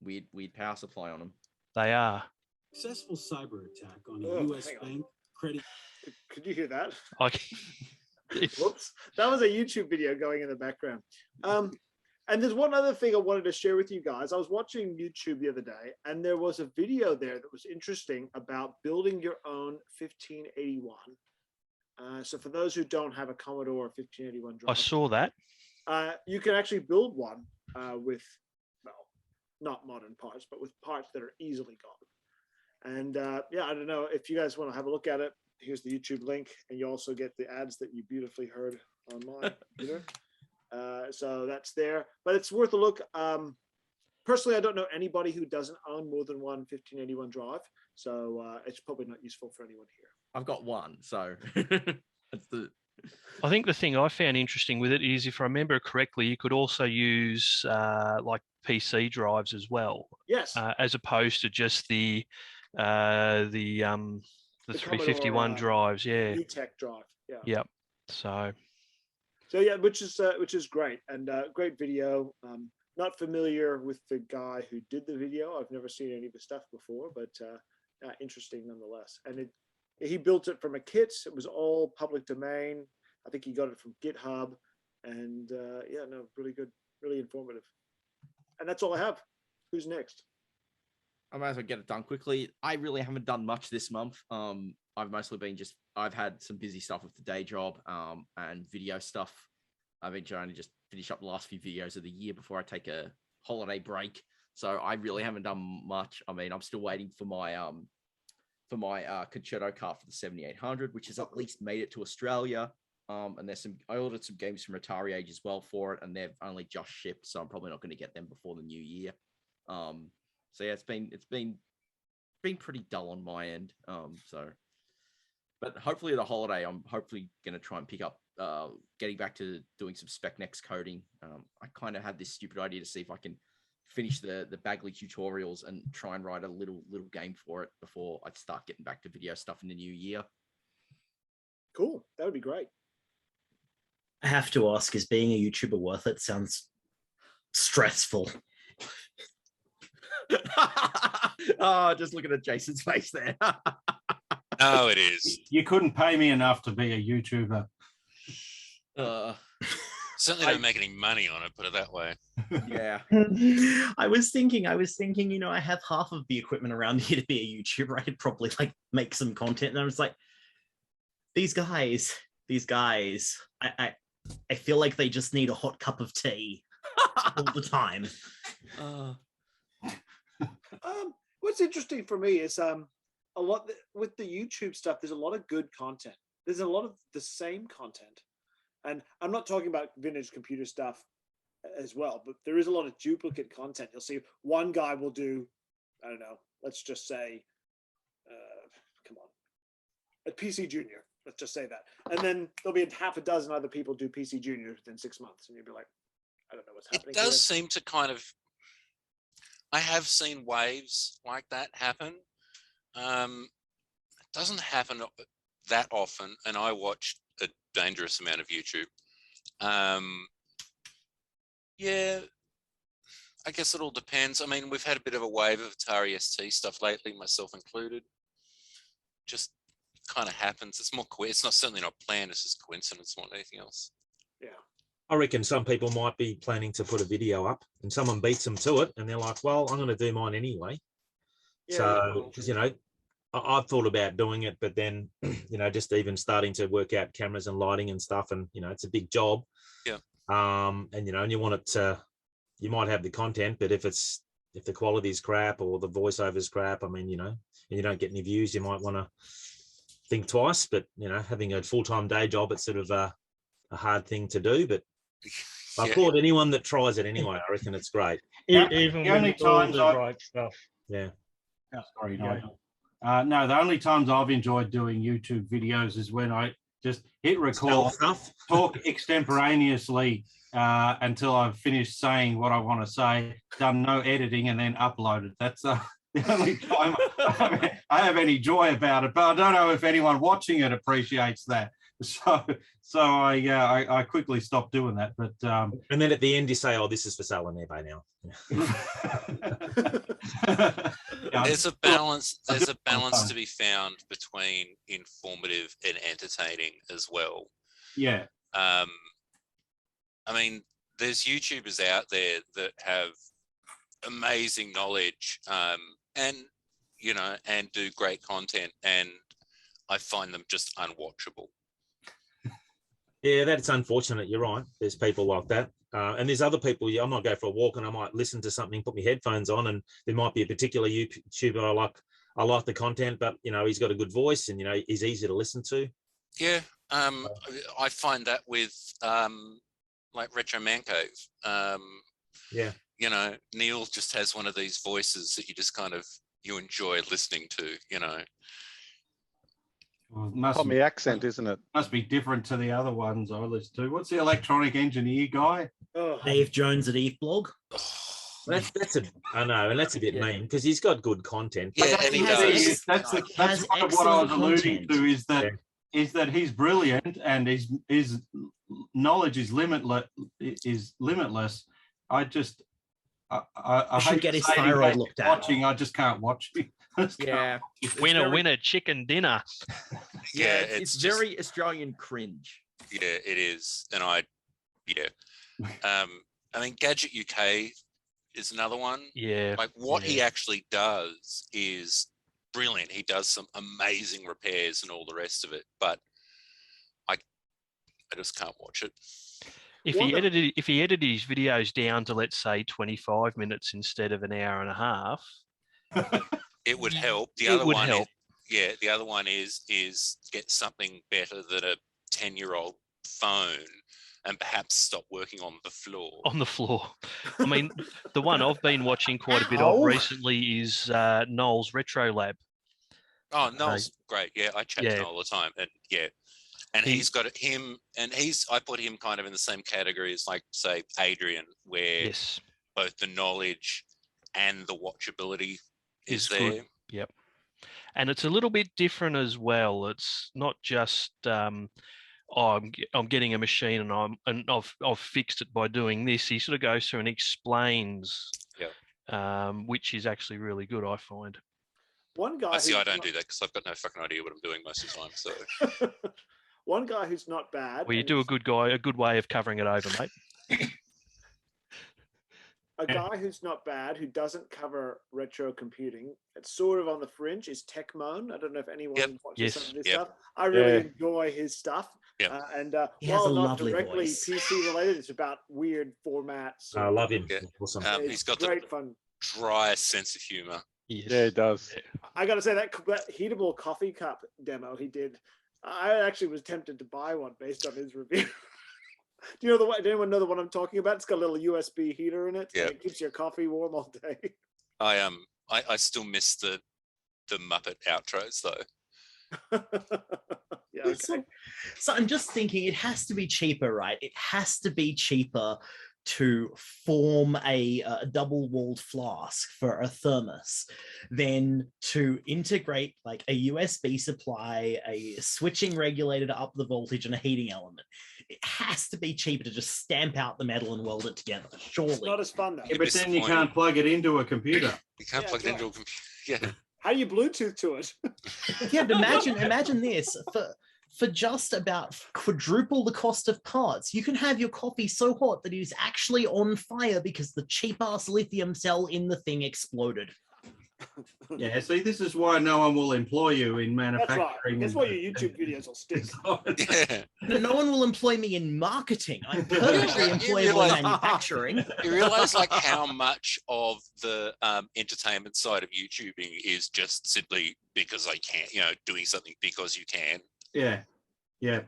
weird power supply on them. they are. Successful cyber attack on a Oh, U.S. hang on. bank credit. Could you hear that? I, Whoops. That was a YouTube video going in the background. And there's one other thing I wanted to share with you guys. I was watching YouTube the other day, and there was a video there that was interesting about building your own 1581. So for those who don't have a Commodore 1581 drive, I saw that. you can actually build one with, well, not modern parts, but with parts that are easily got. And yeah, I don't know if you guys want to have a look at it. Here's the YouTube link, and you also get the ads that you beautifully heard online. Peter. So that's there, but it's worth a look. Personally, I don't know anybody who doesn't own more than one 1581 drive, so it's probably not useful for anyone here. I've got one, so that's the. I think the thing I found interesting with it is, if I remember correctly, you could also use like PC drives as well, Yes, as opposed to just the 351 Commodore, drives. Yeah. UTech drive. Yeah. Yep. So So yeah, which is great, and great video. not familiar with the guy who did the video. I've never seen any of the stuff before, but interesting nonetheless. And he built it from a kit. It was all public domain. I think he got it from GitHub. And yeah, no, really good, really informative. And that's all I have. Who's next? I might as well get it done quickly. I really haven't done much this month. I've mostly been I've had some busy stuff with the day job and video stuff. I've been trying to just finish up the last few videos of the year before I take a holiday break. So I really haven't done much. I mean, I'm still waiting for my Concerto cart for the 7800, which has at least made it to Australia. And I ordered some games from Atari Age as well for it, and they've only just shipped, so I'm probably not going to get them before the new year. So yeah, it's been pretty dull on my end. But hopefully the holiday, I'm hopefully going to try and pick up getting back to doing some SpecNex coding. I kind of had this stupid idea to see if I can finish the Bagley tutorials and try and write a little game for it before I start getting back to video stuff in the new year. Cool, that would be great. I have to ask, is being a YouTuber worth it? Sounds stressful. Oh, just looking at Jason's face there. No, it is. You couldn't pay me enough to be a YouTuber. Certainly don't make any money on it, put it that way. Yeah. I was thinking, you know, I have half of the equipment around here to be a YouTuber. I could probably like make some content. And I was like, these guys, I feel like they just need a hot cup of tea all the time. What's interesting for me is a lot with the YouTube stuff. There's a lot of good content. There's a lot of the same content, and I'm not talking about vintage computer stuff as well, but there is a lot of duplicate content. You'll see one guy will do, I don't know, let's just say, come on, a PC Junior. Let's just say that, and then there'll be half a dozen other people do PC Junior within 6 months, and you'll be like, I don't know what's happening. It does seem to kind of. I have seen waves like that happen. It doesn't happen that often, and I watch a dangerous amount of YouTube. Yeah, I guess it all depends. I mean, we've had a bit of a wave of Atari ST stuff lately, myself included. Just kind of happens. It's more it's not certainly not planned. It's just coincidence more than anything else. Yeah. I reckon some people might be planning to put a video up and someone beats them to it and they're like, well, I'm going to do mine anyway. Yeah, so, you know, I've thought about doing it, but then, you know, just even starting to work out cameras and lighting and stuff. And, you know, it's a big job. Yeah. And, you know, and you want it to, you might have the content, but if the quality is crap or the voiceover is crap, I mean, you know, and you don't get any views, you might want to think twice. But, you know, having a full-time day job, it's sort of a hard thing to do, but I applaud anyone that tries it anyway. I reckon it's great. Even the only times I write stuff. Yeah. Oh, sorry, Nigel. No, the only times I've enjoyed doing YouTube videos is when I just hit record, talk extemporaneously until I've finished saying what I want to say, done no editing, and then uploaded. That's the only time I have any joy about it. But I don't know if anyone watching it appreciates that. So I quickly stopped doing that. But and then at the end you say, "Oh, this is for sale on eBay now." There's a balance. There's a balance to be found between informative and entertaining as well. Yeah. I mean, there's YouTubers out there that have amazing knowledge, and you know, and do great content, and I find them just unwatchable. Yeah, that's unfortunate. You're right. There's people like that. And there's other people, I might go for a walk and I might listen to something, put my headphones on, and there might be a particular YouTuber I like the content, but, you know, he's got a good voice and, you know, he's easy to listen to. Yeah. I find that with like Retro Man Cave. Yeah. You know, Neil just has one of these voices that you just kind of, you enjoy listening to, you know. Well, Tommy accent, isn't it? Must be different to the other ones I listen to. What's the electronic engineer guy? Dave Jones at Eve Blog. That's I know, and that's a bit mean because he's got good content. Yeah, and he does. That's what I was alluding to is that he's brilliant and his knowledge is limitless. I just I should hate get to his say it, thyroid mate, looked at. watching, I just can't watch it. I just can't Yeah. watch it. Winner, very- winner, chicken dinner. Yeah, Yeah, it's just- very Australian cringe. Yeah, it is. And I mean, Gadget UK is another one. Yeah. Like what he actually does is brilliant. He does some amazing repairs and all the rest of it, but I just can't watch it. If he edited his videos down to, let's say, 25 minutes instead of an hour and a half, It would help. The It other would one help. the other one is get something better than a 10-year-old phone and perhaps stop working on the floor. on the floor. I mean, the one I've been watching quite a bit Ow. of recently is Noel's Retro Lab. Oh, Noel's great. Yeah, I chat to Yeah. Noel all the time, and and He- he's got him, and I put him kind of in the same category as, like, say, Adrian, where Yes. both the knowledge and the watchability is Is there. good. Yep. And it's a little bit different as well. It's not just I'm getting a machine and I've fixed it by doing this. He sort of goes through and explains, which is actually really good, I find. One guy. I see. who's I don't not- do that because I've got no fucking idea what I'm doing most of the time. So One guy who's not bad. Well, you and do a he's- good way of covering it over, mate. A guy who's not bad, who doesn't cover retro computing, it's sort of on the fringe, is Techmoan. I don't know if anyone Yep. watches some Yes. of this Yep. stuff. I really Yeah. enjoy his stuff. Yep. And He has while a not lovely directly voice. PC related, it's about weird formats. I love him. Yeah. Awesome. It's he's got great the fun. dry sense of humor. Yes. Yeah, it does. I got to say that heatable coffee cup demo he did, I actually was tempted to buy one based on his review. Do you know the one? Does anyone know the one I'm talking about? It's got a little USB heater in it. Yeah. And it keeps your coffee warm all day. I still miss the Muppet outros though. Yeah, Well, okay. So I'm just thinking it has to be cheaper, right? It has to be cheaper to form a double-walled flask for a thermos than to integrate like a USB supply, a switching regulator to up the voltage, and a heating element. It has to be cheaper to just stamp out the metal and weld it together, surely. It's not as fun though. Yeah, but then you can't plug it into a computer. You can't Yeah, plug it into a right. computer. Yeah. How do you Bluetooth to it? Yeah, but imagine this. For just about quadruple the cost of parts, you can have your coffee so hot that it is actually on fire because the cheap-ass lithium cell in the thing exploded. Yeah, see, this is why no one will employ you in That's manufacturing. right. That's why your YouTube videos will stick. Yeah. No one will employ me in marketing. I'm perfectly You employable in realise- manufacturing. You realize like how much of the entertainment side of YouTubing is just simply because I can, doing something because you can. Yeah, yeah.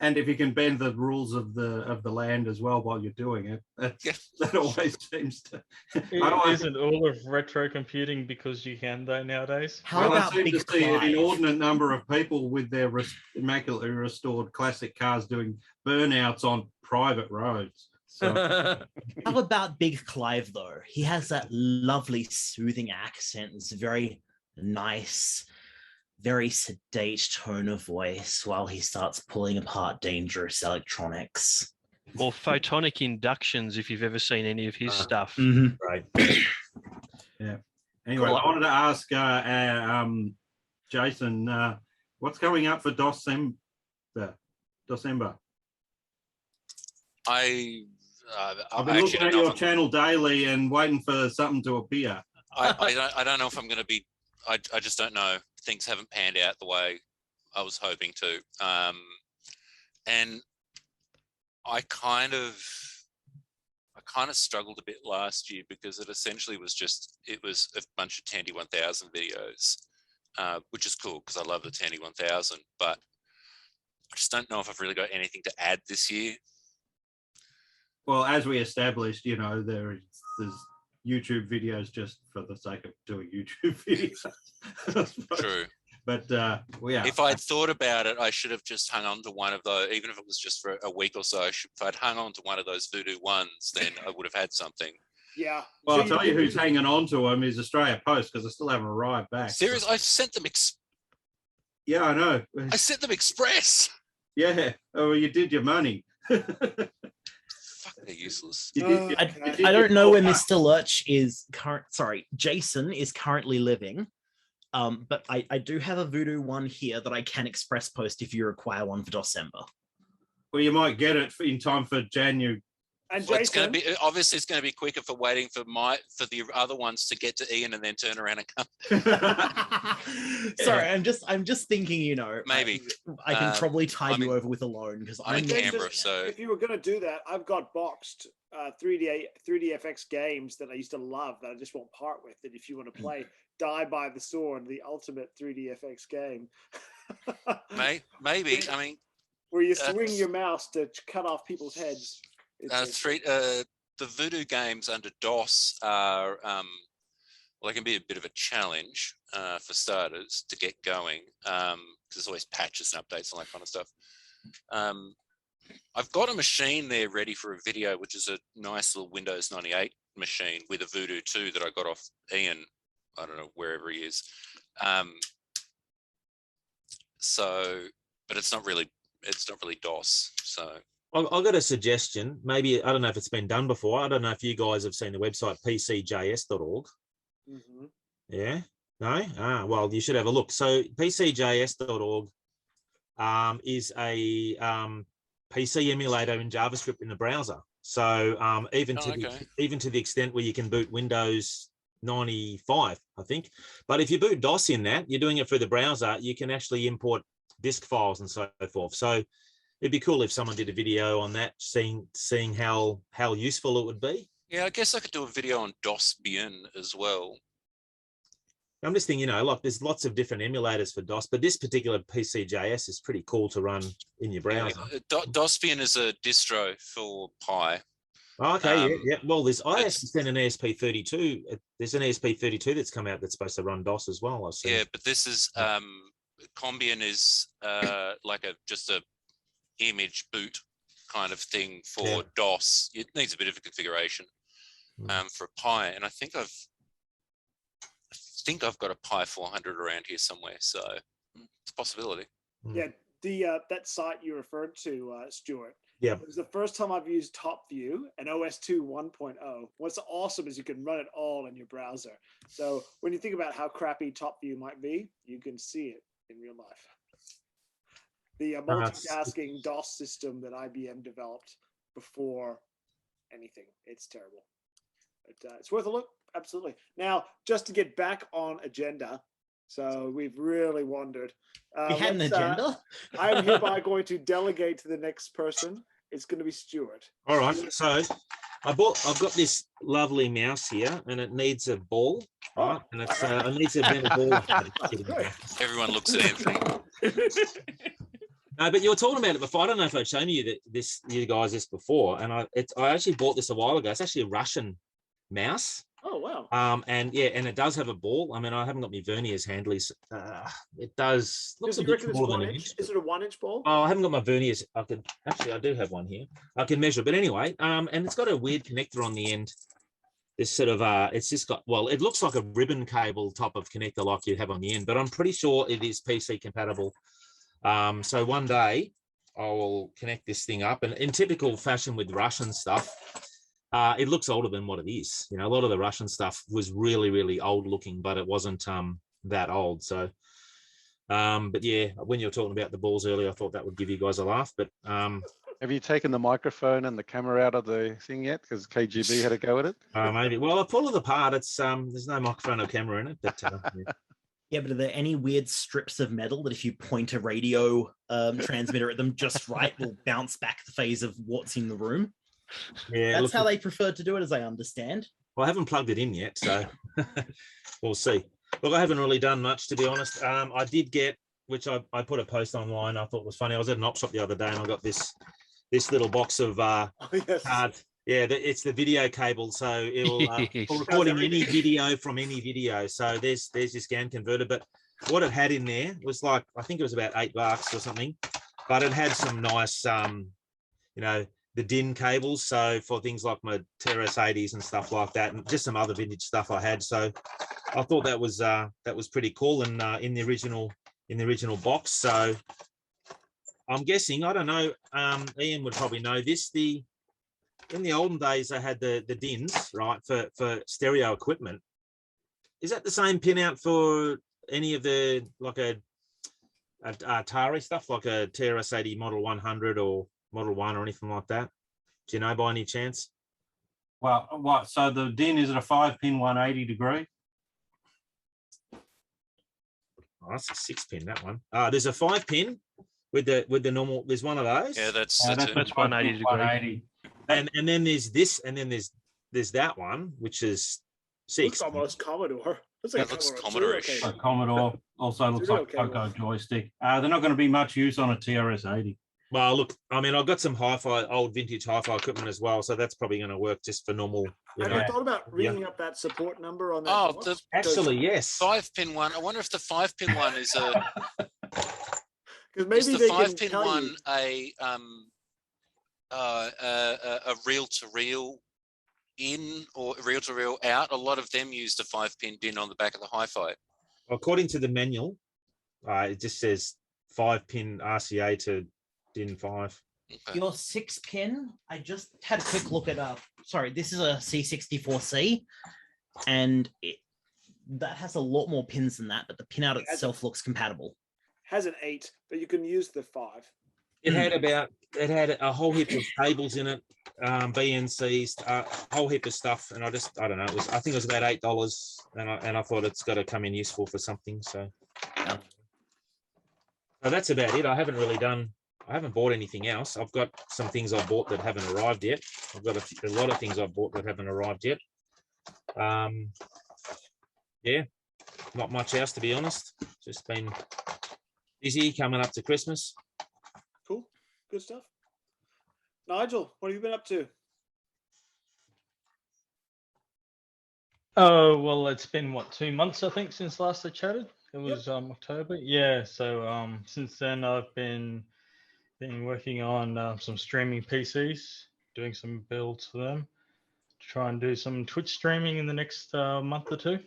And if you can bend the rules of the land as well while you're doing it, that always seems to. Isn't all of retro computing because you can though nowadays? How I about seem to Big see an Clive? inordinate number of people with their immaculately restored classic cars doing burnouts on private roads. So How about Big Clive, though? He has that lovely, soothing accent. It's very nice, very sedate tone of voice while he starts pulling apart dangerous electronics. Or photonic inductions, if you've ever seen any of his stuff. Right. yeah. Anyway, I wanted to ask Jason, what's coming up for December? I've been looking at your channel daily and waiting for something to appear. I don't know if I'm going to be. I just don't know. Things haven't panned out the way I was hoping to, and I kind of struggled a bit last year because it essentially was a bunch of Tandy 1000 videos, which is cool because I love the Tandy 1000, but I just don't know if I've really got anything to add this year. Well, as we established, there's YouTube videos just for the sake of doing YouTube videos. True. But yeah. If I'd thought about it, I should have just hung on to one of those, even if it was just for a week or so. If I'd hung on to one of those voodoo ones, then I would have had something. Yeah. Well, I'll tell you who's hanging on to them is Australia Post because I still haven't arrived back. Seriously, I sent them. Yeah, I know. I sent them express. Yeah. Oh, you did your money. Fuck They're useless. I don't know where Mr. Lurch is Jason is currently living. But I do have a Voodoo one here that I can express post if you require one for December. Well, you might get it in time for January. And Well, it's Jason, going to be obviously it's going to be quicker for waiting for the other ones to get to Ian and then turn around and come. Sorry, I'm just thinking, you know, Maybe. I can probably tide I'm you in- over with a loan because I'm in Then Canberra, just- so if you were going to do that, I've got boxed 3DFX games that I used to love that I just won't part with. That if you want to play Die by the Sword, the ultimate 3DFX game. maybe. I mean, Where you swing your mouse to cut off people's heads. the Voodoo games under DOS are well, they can be a bit of a challenge for starters to get going because there's always patches and updates and that kind of stuff. I've got a machine there ready for a video, which is a nice little Windows 98 machine with a Voodoo 2 that I got off Ian. I don't know, wherever he is. But it's not really DOS. So I've got a suggestion. Maybe, I don't know if it's been done before. I don't know if you guys have seen the website pcjs.org. Mm-hmm. Yeah? No? Well, you should have a look. So pcjs.org is a PC emulator in JavaScript in the browser. So even to the extent where you can boot Windows 95, I think. But if you boot DOS in that, you're doing it through the browser, you can actually import disk files and so forth. So it'd be cool if someone did a video on that, seeing how useful it would be. yeah, I guess I could do a video on DOS Bien as well. I'm just thinking, you know, like there's lots of different emulators for DOS, but this particular PCJS is pretty cool to run in your browser. DOS Bien is a distro for Pi. Oh, okay, yeah. Well, I actually sent an ESP32. There's an ESP32 that's come out that's supposed to run DOS as well. I've seen. Yeah, but this is Combian is like just a image boot kind of thing for DOS. It needs a bit of a configuration for Pi, and I think I've got a Pi 400 around here somewhere, so it's a possibility. Yeah, that site you referred to, Stuart. Yeah, it was the first time I've used TopView and OS2 1.0. What's awesome is you can run it all in your browser. So when you think about how crappy TopView might be, you can see it in real life. The multitasking DOS system that IBM developed before anything. It's terrible. But, it's worth a look. Absolutely. Now, just to get back on agenda, so we've really wandered. We had an agenda? I'm hereby going to delegate to the next person. It's going to be Stuart. All right. So I've got this lovely mouse here, and it needs a ball, right? And it's it needs a bit of ball. Everyone looks at Anthony. No, but you were talking about it before. I don't know if I've shown you you guys this before, and I actually bought this a while ago. It's actually a Russian mouse. Oh wow! And it does have a ball. I mean, I haven't got my verniers handies. It does. Looks a bit smaller than an inch. Is it a 1-inch ball? Oh, I haven't got my verniers. I do have one here. I can measure. But anyway, and it's got a weird connector on the end. This sort of it's just got, well, it looks like a ribbon cable type of connector like you have on the end, but I'm pretty sure it is PC compatible. So one day I will connect this thing up, and in typical fashion with Russian stuff. It looks older than what it is. You know, a lot of the Russian stuff was really, really old looking, but it wasn't that old. So, but yeah, when you were talking about the balls earlier, I thought that would give you guys a laugh. But have you taken the microphone and the camera out of the thing yet? Because KGB had a go at it. Maybe. Well, I pulled it apart. It's there's no microphone or camera in it. But yeah. Yeah, but are there any weird strips of metal that if you point a radio transmitter at them just right, will bounce back the phase of what's in the room? Yeah, that's how they prefer to do it, as I understand. Well, I haven't plugged it in yet, so we'll see. Look, I haven't really done much, to be honest. I did get, which I put a post online. I thought was funny. I was at an op shop the other day, and I got this little box of cards. Yeah, it's the video cable, so it will for recording any video from any video. So there's your scan converter. But what it had in there was like, I think it was about $8 or something, but it had some nice, the DIN cables, so for things like my Terrace 80s and stuff like that, and just some other vintage stuff I had. So I thought that was pretty cool, and in the original box. So I'm guessing, I don't know, Ian would probably know this. in the olden days, they had the DINs, right, for stereo equipment. Is that the same pinout for any of the, like a Atari stuff, like a TRS-80 Model 100 or Model 1 or anything like that? Do you know by any chance? Well, what? So the DIN, is it a 5-pin 180 degree? Oh, that's a 6-pin, that one. There's a 5-pin with the normal. There's one of those. Yeah, that's That's it. That's 180 degree. 180. And then there's this, and then there's that one, which is 6. Looks almost Commodore. Looks like That looks Commodore Commodore-ish. Zero A Commodore also looks like a Zero Coleco cable. joystick. They're not going to be much use on a TRS-80. Well, look, I mean, I've got some old vintage hi-fi equipment as well, so that's probably going to work just for normal. Have know. you thought about ringing up that support number on that? Oh, box? the Actually, yes. 5-pin one. I wonder if the 5-pin one is a Because maybe is the they can 5-pin tell one you. a reel-to-reel in or reel-to-reel out? A lot of them used a 5-pin DIN on the back of the hi-fi. According to the manual, it just says 5-pin RCA to DIN 5. Okay. Your 6-pin, I just had a quick look at sorry, this is a C64C, and that has a lot more pins than that, but the pinout It has itself looks compatible. Has an 8, but you can use the 5. It had a whole heap of cables in it, BNCs, a whole heap of stuff, and I don't know. I think it was about $8, and I thought it's got to come in useful for something. So, so that's about it. I haven't bought anything else. I've got some things I bought that haven't arrived yet. I've got a lot of things I bought that haven't arrived yet. Yeah, not much else, to be honest. Just been busy coming up to Christmas. Cool. Good stuff. Nigel, what have you been up to? Oh, well, it's been, what, 2 months, I think, since last I chatted. It was October. Yeah, so since then I've been working on some streaming PCs, doing some builds for them, to try and do some Twitch streaming in the next month or two.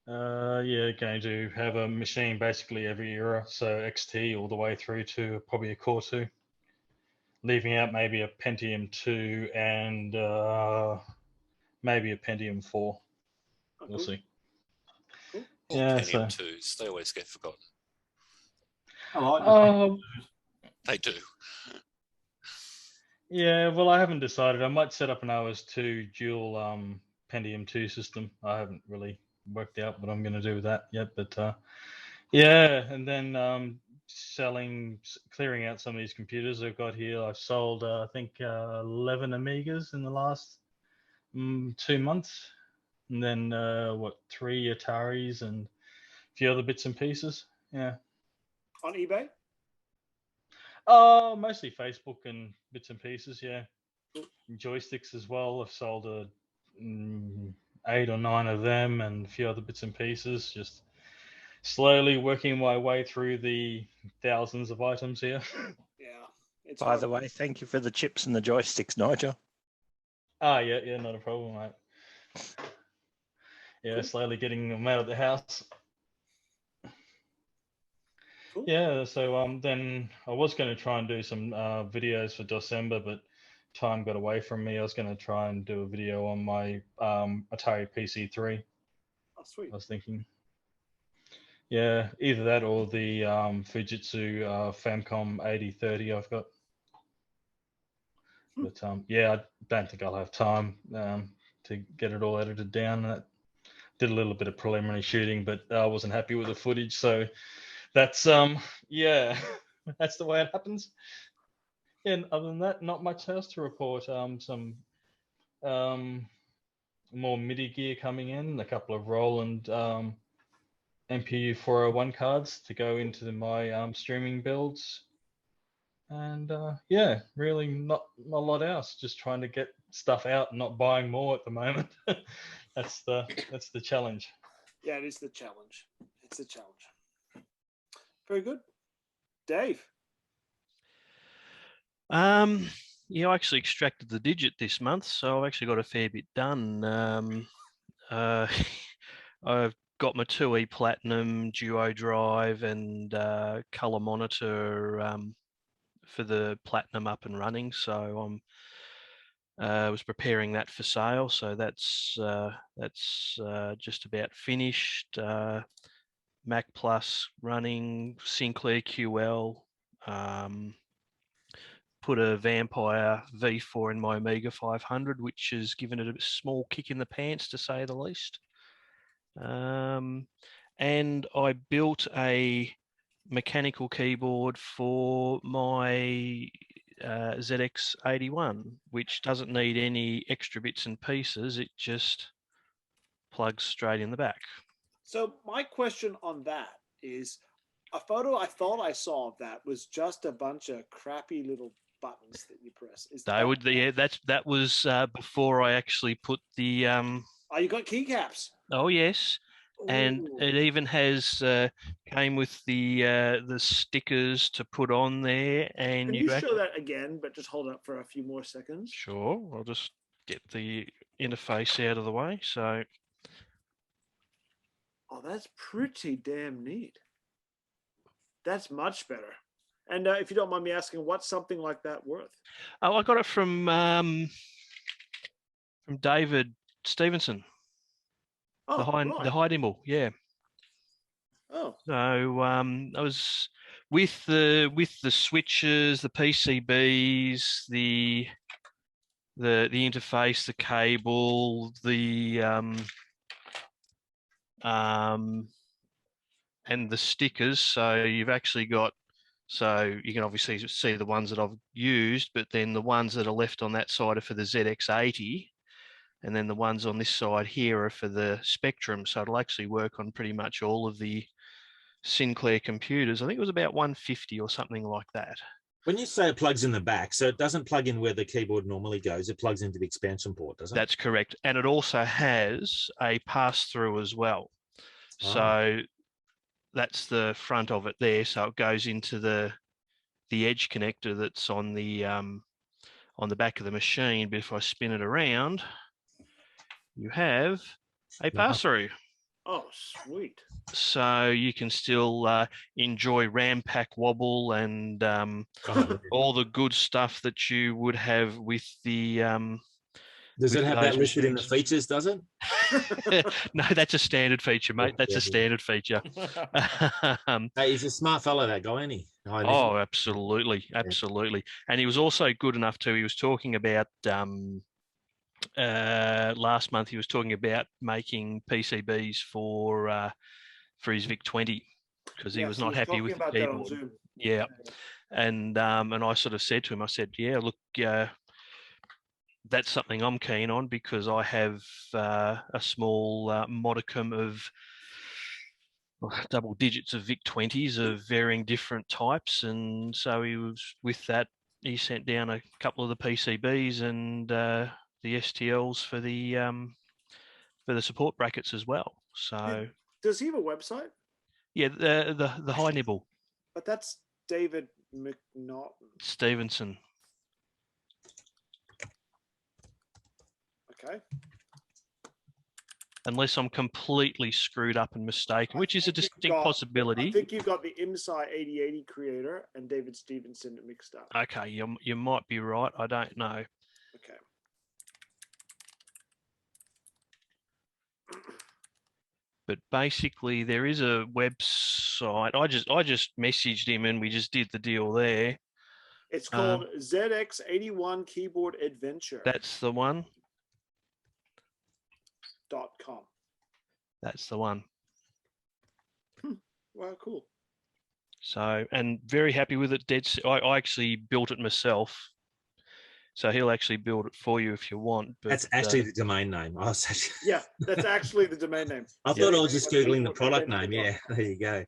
Yeah, going to have a machine basically every era, so XT all the way through to probably a Core 2, leaving out maybe a Pentium 2 and maybe a Pentium 4. Oh, We'll cool. see. Cool. Or Yeah, Pentium 2s. They always get forgotten. I like the They do. Yeah, well, I haven't decided. I might set up an OS2 dual Pentium 2 system. I haven't really worked out what I'm going to do with that yet, but yeah, and then clearing out some of these computers I've got here. I've sold, I think, 11 Amigas in the last 2 months, and then 3 Ataris and a few other bits and pieces. Yeah. On eBay? Mostly Facebook and bits and pieces, yeah. And joysticks as well. I've sold 8 or 9 of them and a few other bits and pieces. Just slowly working my way through the thousands of items here. Yeah. By the way, thank you for the chips and the joysticks, Nigel. Yeah, not a problem, mate. Yeah, Cool. slowly getting them out of the house. Cool. Yeah, so then I was going to try and do some videos for December, but time got away from me. I was going to try and do a video on my Atari PC3. Oh, sweet. I was thinking, yeah, either that or the Fujitsu Famicom 8030 I've got. But yeah, I don't think I'll have time to get it all edited down. I did a little bit of preliminary shooting, but I wasn't happy with the footage, so that's yeah, that's the way it happens. And other than that, not much else to report. Some more MIDI gear coming in, a couple of Roland MPU 401 cards to go into my streaming builds, and yeah, really not a lot else. Just trying to get stuff out and not buying more at the moment. That's the challenge. Yeah, it is the challenge. It's the challenge. Very good. Dave. Yeah, I actually extracted the digit this month, so I've actually got a fair bit done. I've got my 2E Platinum Duo drive and color monitor for the Platinum up and running, so I'm Was preparing that for sale, so that's just about finished. Mac Plus running, Sinclair QL. Put a Vampire V4 in my Amiga 500, which has given it a small kick in the pants, to say the least. And I built a mechanical keyboard for my ZX81, which doesn't need any extra bits and pieces. It just plugs straight in the back. So my question on that is, a photo I thought I saw of that was just a bunch of crappy little buttons that you press. That was before I actually put the Oh, you got keycaps. Oh yes, and Ooh. it even has came with the stickers to put on there. And Can you show that again, but just hold it up for a few more seconds? Sure, I'll just get the interface out of the way. So, oh, that's pretty damn neat. That's much better. And if you don't mind me asking, what's something like that worth? Oh, I got it from David Stevenson. Oh, the high nimble, yeah. Oh. So I was with the switches, the PCBs, the interface, the cable, the and the stickers. So you've actually got, so you can obviously see the ones that I've used, but then the ones that are left on that side are for the ZX80. And then the ones on this side here are for the Spectrum. So it'll actually work on pretty much all of the Sinclair computers. I think it was about 150 or something like that. When you say it plugs in the back, so it doesn't plug in where the keyboard normally goes. It plugs into the expansion port, doesn't it? That's correct. And it also has a pass-through as well. Oh. So that's the front of it there. So it goes into the edge connector that's on the back of the machine. But if I spin it around, you have a pass-through. Oh, sweet. So you can still enjoy RAM pack wobble and all the good stuff that you would have with the does it have that listed in the features, does it? No, that's a standard feature, mate. That's a standard feature. Hey, he's a smart fellow, that guy, isn't he? Oh, absolutely. Absolutely. And he was also good enough to, he was talking about last month, he was talking about making PCBs for his VIC-20 because he was not happy with the keyboard. Yeah. And I sort of said to him, I said, yeah, look, that's something I'm keen on because I have a small modicum of double digits of VIC-20s of varying different types. And so he was with that, he sent down a couple of the PCBs and the STLs for the support brackets as well. So does he have a website? Yeah, the high nibble. But that's David McNaughton. Stevenson. Okay. Unless I'm completely screwed up and mistaken, which is a distinct possibility. I think you've got the IMSI 8080 creator and David Stevenson mixed up. Okay, you might be right. I don't know. Okay. But basically, there is a website. I just messaged him and we just did the deal there. It's called ZX81 Keyboard Adventure. That's the one. .com. That's the one. Wow, cool. So, and very happy with it. I actually built it myself. So he'll actually build it for you if you want. But, that's actually the domain name. I was actually... Yeah, that's actually the domain name. I thought I was just Googling the product name. Yeah, there you go.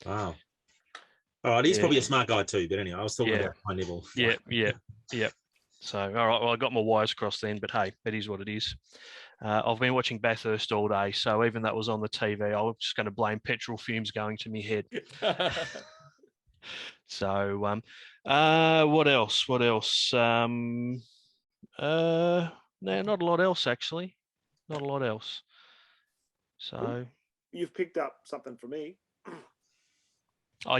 Wow. All right, he's probably a smart guy too. But anyway, I was talking about my nibble. Yeah. So, all right, well, I got my wires crossed then, but hey, it is what it is. I've been watching Bathurst all day, so even though it was on the TV, I was just going to blame petrol fumes going to my head. So, what else? No, not a lot else actually. Not a lot else. So, you've picked up something for me.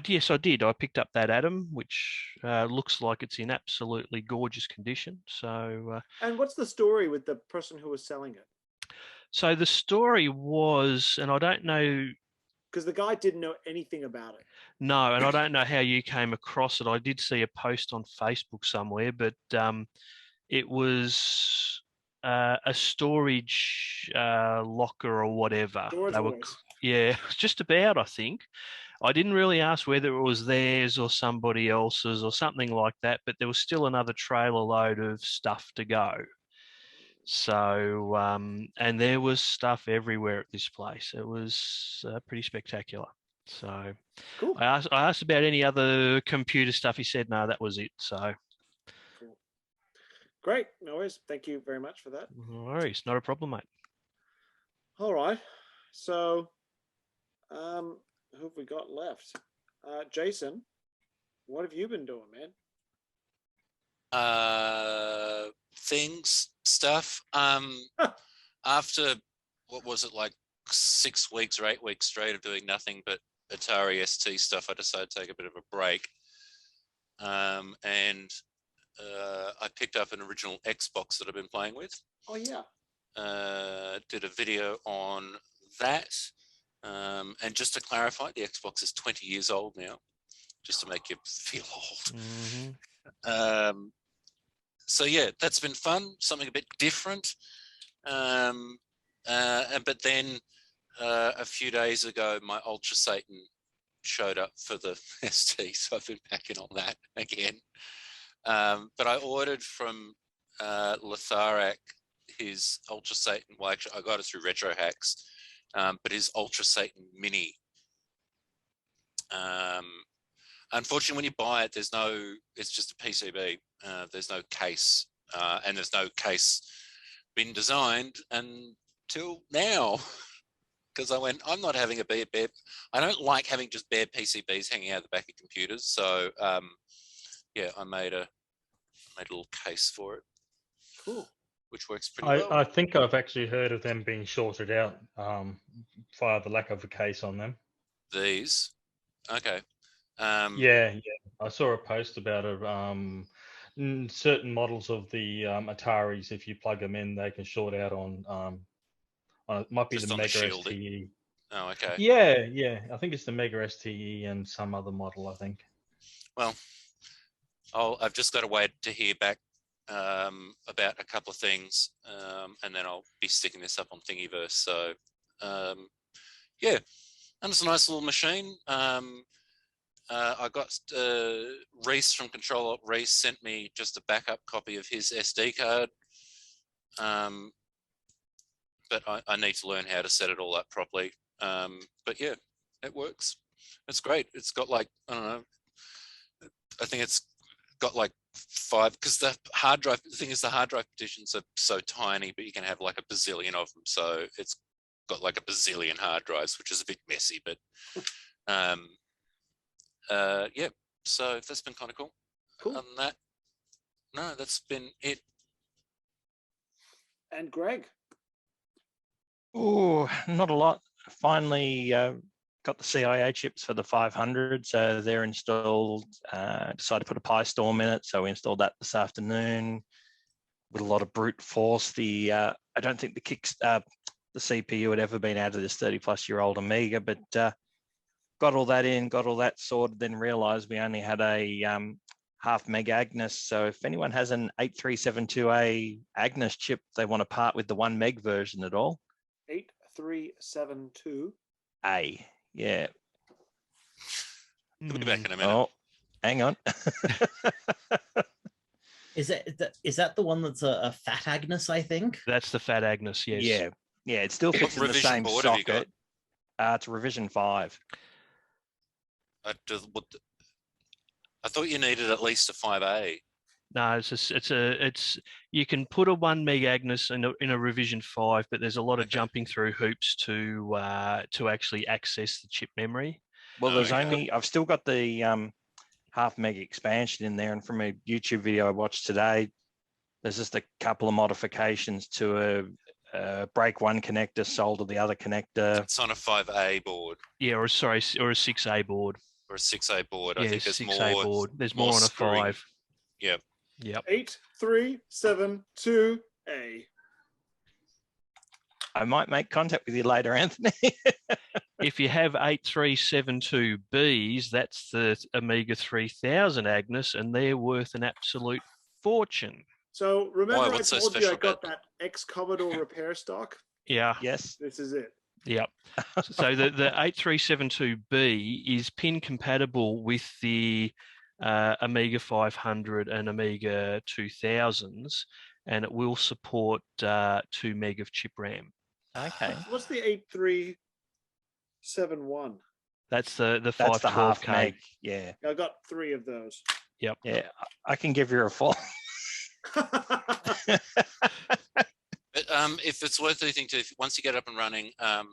Yes, I did. I picked up that Atom, which looks like it's in absolutely gorgeous condition. And what's the story with the person who was selling it? So the story was, and I don't know. Because the guy didn't know anything about it. No, and I don't know how you came across it. I did see a post on Facebook somewhere, but it was a storage locker or whatever. Storage Wars. Yeah, just about, I think. I didn't really ask whether it was theirs or somebody else's or something like that, but there was still another trailer load of stuff to go. So, and there was stuff everywhere at this place. It was pretty spectacular. So, Cool. I asked about any other computer stuff. He said, no, that was it. So, Cool. Great. No worries. Thank you very much for that. no worries. Not a problem, mate. All right. So, who have we got left? Jason, what have you been doing, man? Things, stuff. After what was it, like 6 weeks or 8 weeks straight of doing nothing but Atari ST stuff, I decided to take a bit of a break. And I picked up an original Xbox that I've been playing with. Oh yeah. Did a video on that. And just to clarify, the Xbox is 20 years old now, just to make you feel old. Mm-hmm. So yeah, that's been fun, something a bit different. But then a few days ago, my Ultra Satan showed up for the ST, so I've been backing on that again. But I ordered from Latharak his Ultra Satan. Well, actually, I got it through Retro Hacks, but his Ultra Satan Mini. Unfortunately, when you buy it, it's just a PCB. There's no case, and there's no case been designed until now. Because I'm not having a bare. I don't like having just bare PCBs hanging out the back of computers. So, yeah, I made a little case for it. Cool. Which works pretty well. I think I've actually heard of them being shorted out via the lack of a case on them. These, okay. Yeah. I saw a post about it. Certain models of the Ataris, if you plug them in, they can short out on it might be Just the on the Mega shield. STE. Oh, okay. Yeah. I think it's the Mega STE and some other model, I think. Well, I've just got to wait to hear back about a couple of things, and then I'll be sticking this up on Thingiverse. So, yeah, and it's a nice little machine. I got Reese from Control Up. Reese sent me just a backup copy of his SD card. But I need to learn how to set it all up properly. But yeah, it works. It's great. It's got like, I don't know, I think it's got like 5, because the hard drive, the thing is the hard drive partitions are so tiny, but you can have like a bazillion of them. So it's got like a bazillion hard drives, which is a bit messy, but yeah, so that's been kind of cool. Cool. Other than that, no, that's been it. And Greg? Oh, not a lot. Finally got the CIA chips for the 500, so they're installed. Decided to put a Pi Storm in it, so we installed that this afternoon with a lot of brute force. I don't think the CPU had ever been out of this 30-plus-year-old Amiga, but got all that in, got all that sorted, then realised we only had a half meg Agnes. So if anyone has an 8372A Agnes chip, they want to part with the 1 meg version at all. 8372. A, yeah. We'll be back in a minute. Oh, hang on. Is that the one that's a fat Agnes, I think? That's the fat Agnes, yes. Yeah, it still fits in the revision same board have you socket. It's a revision 5. I thought you needed at least a 5A. No, it's you can put a 1 meg Agnes in a revision 5, but there's a lot of jumping through hoops to actually access the chip memory. Well, I've still got the half meg expansion in there, and from a YouTube video I watched today, there's just a couple of modifications to a break 1 connector sold to the other connector. It's on a 5A board. Yeah, or a 6A board. or a 6A board. I Yeah, think there's 6A more. board. There's more more on a screwing. 5. Yep. Yep. 8372A. I might make contact with you later, Anthony. If you have 8372Bs, that's the Amiga 3000, Agnes, and they're worth an absolute fortune. So remember I what's so told you I special got about that ex-Commodore repair stock? Yeah. Yes. This is it. Yep. So the 8372B is pin compatible with the Amiga 500 and Amiga 2000s, and it will support 2 meg of chip RAM. Okay. What's the 8371? That's the That's the half 512K. meg. Yeah. I got 3 of those. Yep. Yeah. I can give you a full. But if it's worth anything to, once you get up and running, a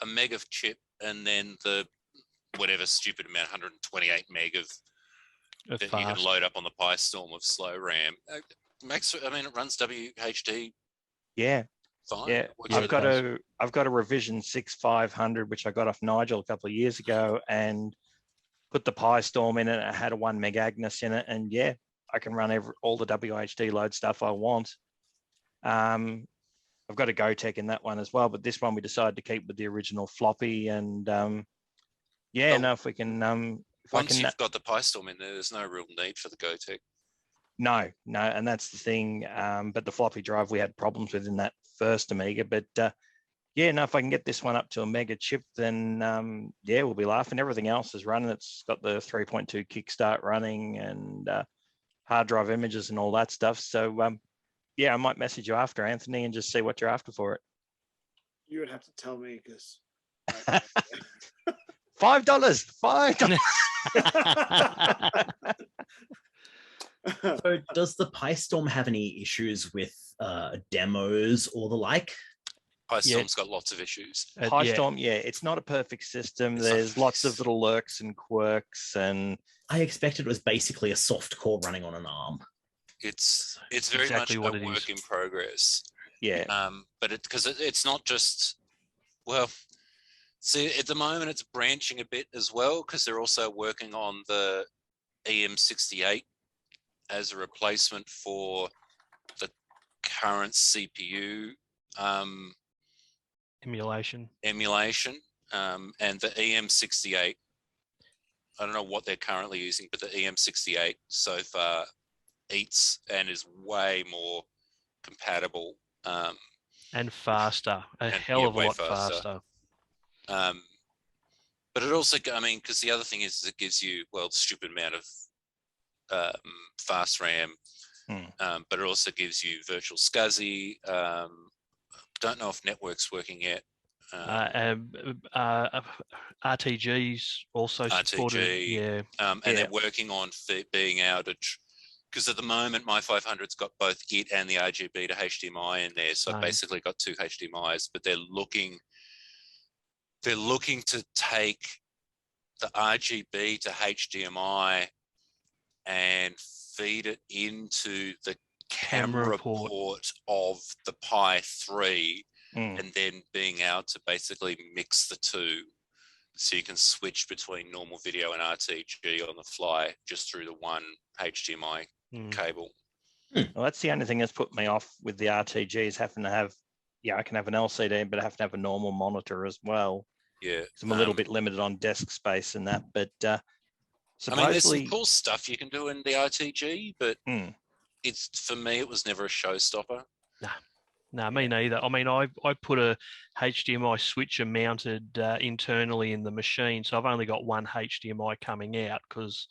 meg of chip and then the whatever stupid amount, 128 meg of that you can fast. load up on the PyStorm of slow RAM. It runs WHD Yeah. fine. Yeah. Works I've with got a revision 6500, which I got off Nigel a couple of years ago, and put the PyStorm in it. It had a 1 meg Agnes in it, and yeah, I can run all the WHD load stuff I want. I've got a GoTech in that one as well, but this one we decided to keep with the original floppy. And if we can, once you've got the PyStorm in there, there's no real need for the GoTech. No, and that's the thing. But the floppy drive we had problems with in that first Amiga. But if I can get this one up to a mega chip, then we'll be laughing. Everything else is running. It's got the 3.2 kickstart running and hard drive images and all that stuff. So I might message you after, Anthony, and just see what you're after for it. You would have to tell me because $5. So does the PyStorm have any issues with demos or the like? PyStorm's got lots of issues. PyStorm, it's not a perfect system. There's lots of little lurks and quirks, and I expected it was basically a soft core running on an ARM. It's very exactly much what a it work is. in progress. Yeah. But it's not just, well, see, at the moment it's branching a bit as well, because they're also working on the EM68 as a replacement for the current CPU Emulation. and the EM68. I don't know what they're currently using, but the EM68 so far eats and is way more compatible and faster, a hell of a lot faster. But it also, because the other thing is it gives you, the stupid amount of fast RAM, but it also gives you virtual SCSI. Don't know if network's working yet. RTG's also supported. RTG, and they're working on being able to, because at the moment my 500's got both it and the RGB to HDMI in there, so I've basically got 2 HDMIs. But they're looking to take the RGB to HDMI and feed it into the camera port of the Pi 3, and then being able to basically mix the two, so you can switch between normal video and RTG on the fly just through the one HDMI cable. Well, that's the only thing that's put me off with the RTG, is having to have, I can have an LCD, but I have to have a normal monitor as well. Yeah. I'm a little bit limited on desk space and that, but supposedly... there's some cool stuff you can do in the RTG, but for me, it was never a showstopper. No, me neither. I put a HDMI switcher mounted internally in the machine, so I've only got one HDMI coming out because,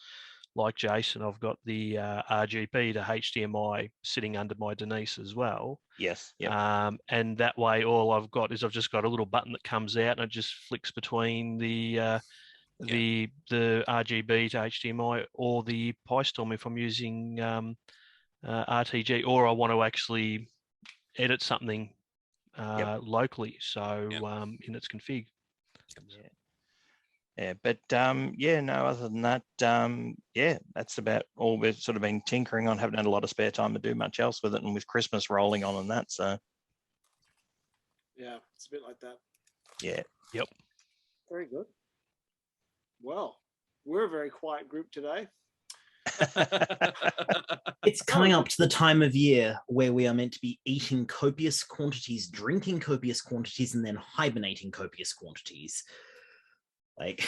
like Jason, I've got the RGB to HDMI sitting under my Denise as well. Yes. Yep. And that way, all I've got is I've just got a little button that comes out and it just flicks between the RGB to HDMI or the PyStorm if I'm using RTG, or I want to actually edit something locally, so in its config. But other than that, that's about all we've sort of been tinkering on. Haven't had a lot of spare time to do much else with it, and with Christmas rolling on and that, so yeah, it's a bit like that. Yeah. Yep. Very good. Well, we're a very quiet group today. It's coming up to the time of year where we are meant to be eating copious quantities, drinking copious quantities, and then hibernating copious quantities. Like,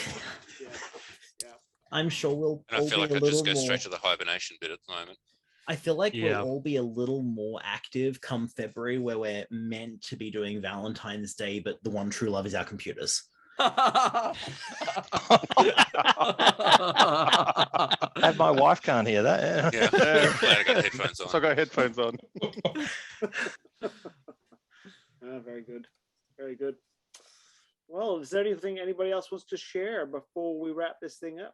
Yeah. I'm sure we'll And I all feel be like a I little just go more. straight to the hibernation bit at the moment. I feel like Yeah. we'll all be a little more active come February, where we're meant to be doing Valentine's Day, but the one true love is our computers. Have my wife can't hear that. Yeah, Yeah. glad I got headphones on. So I got headphones on. Very good. Very good. Well, is there anything anybody else wants to share before we wrap this thing up?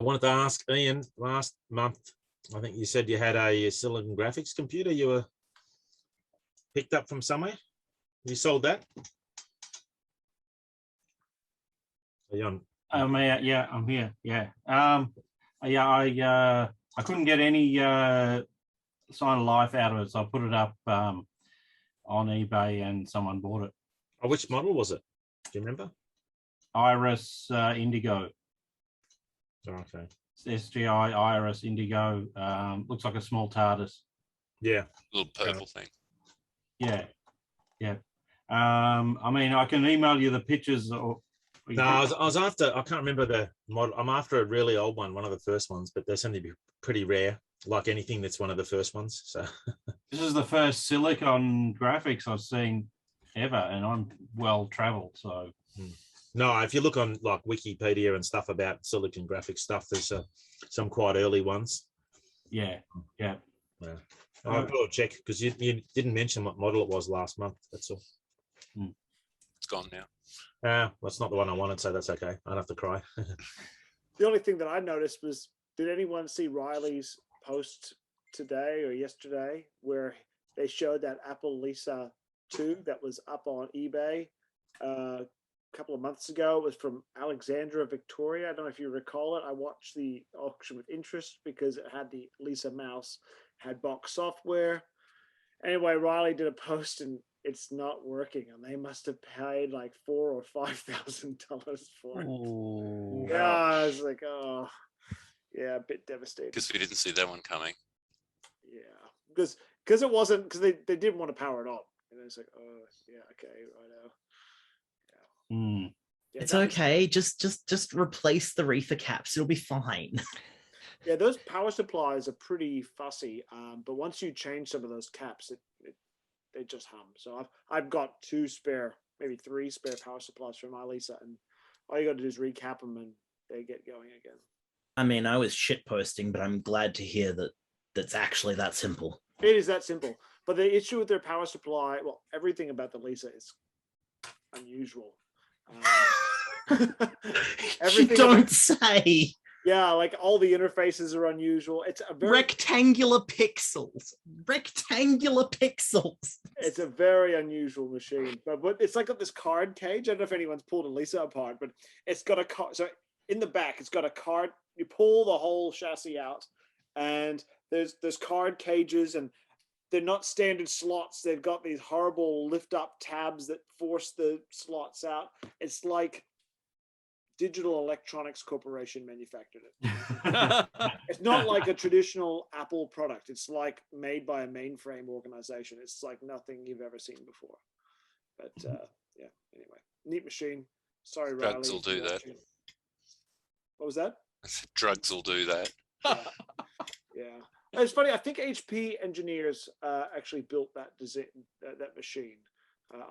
I wanted to ask Ian, last month, I think you said you had a Silicon Graphics computer you were picked up from somewhere. You sold that? Are you on? Yeah, I'm here. Yeah. I couldn't get any sign of life out of it, so I put it up on eBay and someone bought it. Oh, which model was it? Do you remember? Iris Indigo. Oh, okay. It's SGI Iris Indigo. Looks like a small TARDIS. Yeah. Little purple thing. Yeah. I mean, I can email you the pictures. Or No, I was after, I can't remember the model. I'm after a really old one of the first ones, but they seem to be pretty rare, like anything that's one of the first ones. So this is the first Silicon Graphics I've seen ever, and I'm well traveled. So no, if you look on like Wikipedia and stuff about Silicon Graphics stuff, there's some quite early ones. Yeah. I'll put a check because you didn't mention what model it was last month. That's all. It's gone now. That's not the one I wanted, so that's okay. I don't have to cry. The only thing that I noticed was, did anyone see Riley's post today or yesterday where they showed that Apple Lisa 2 that was up on eBay a couple of months ago? It was from Alexandra Victoria. I don't know if you recall it. I watched the auction with interest because it had the Lisa mouse, had box software. Anyway, Riley did a post and it's not working, and they must have paid like $4,000 or $5,000 for it. Ooh. Yeah, I was like, oh, yeah, a bit devastated. Because we didn't see that one coming. Yeah, because it wasn't, because they didn't want to power it on, and it's like, oh, yeah, okay, right now. Yeah, It's okay. Just replace the reefer caps. It'll be fine. Yeah, those power supplies are pretty fussy, but once you change some of those caps, they just hum. So I've got maybe three spare power supplies for my Lisa, and all you got to do is recap them and they get going again. I mean, I was shit posting, but I'm glad to hear that that's actually that simple. It is that simple. But the issue with their power supply, well, everything about the Lisa is unusual. You don't say. Yeah, like all the interfaces are unusual. It's a very rectangular pixels. It's a very unusual machine. But it's like got this card cage. I don't know if anyone's pulled a Lisa apart, but it's got a card. So in the back, it's got a card. You pull the whole chassis out, and there's card cages, and they're not standard slots. They've got these horrible lift up tabs that force the slots out. It's like Digital Electronics Corporation manufactured it. It's not like a traditional Apple product. It's like made by a mainframe organization. It's like nothing you've ever seen before. But yeah, anyway, neat machine. Sorry, Riley. Drugs will do that. What was that? Drugs will do that. Yeah. It's funny. I think HP engineers actually built that machine.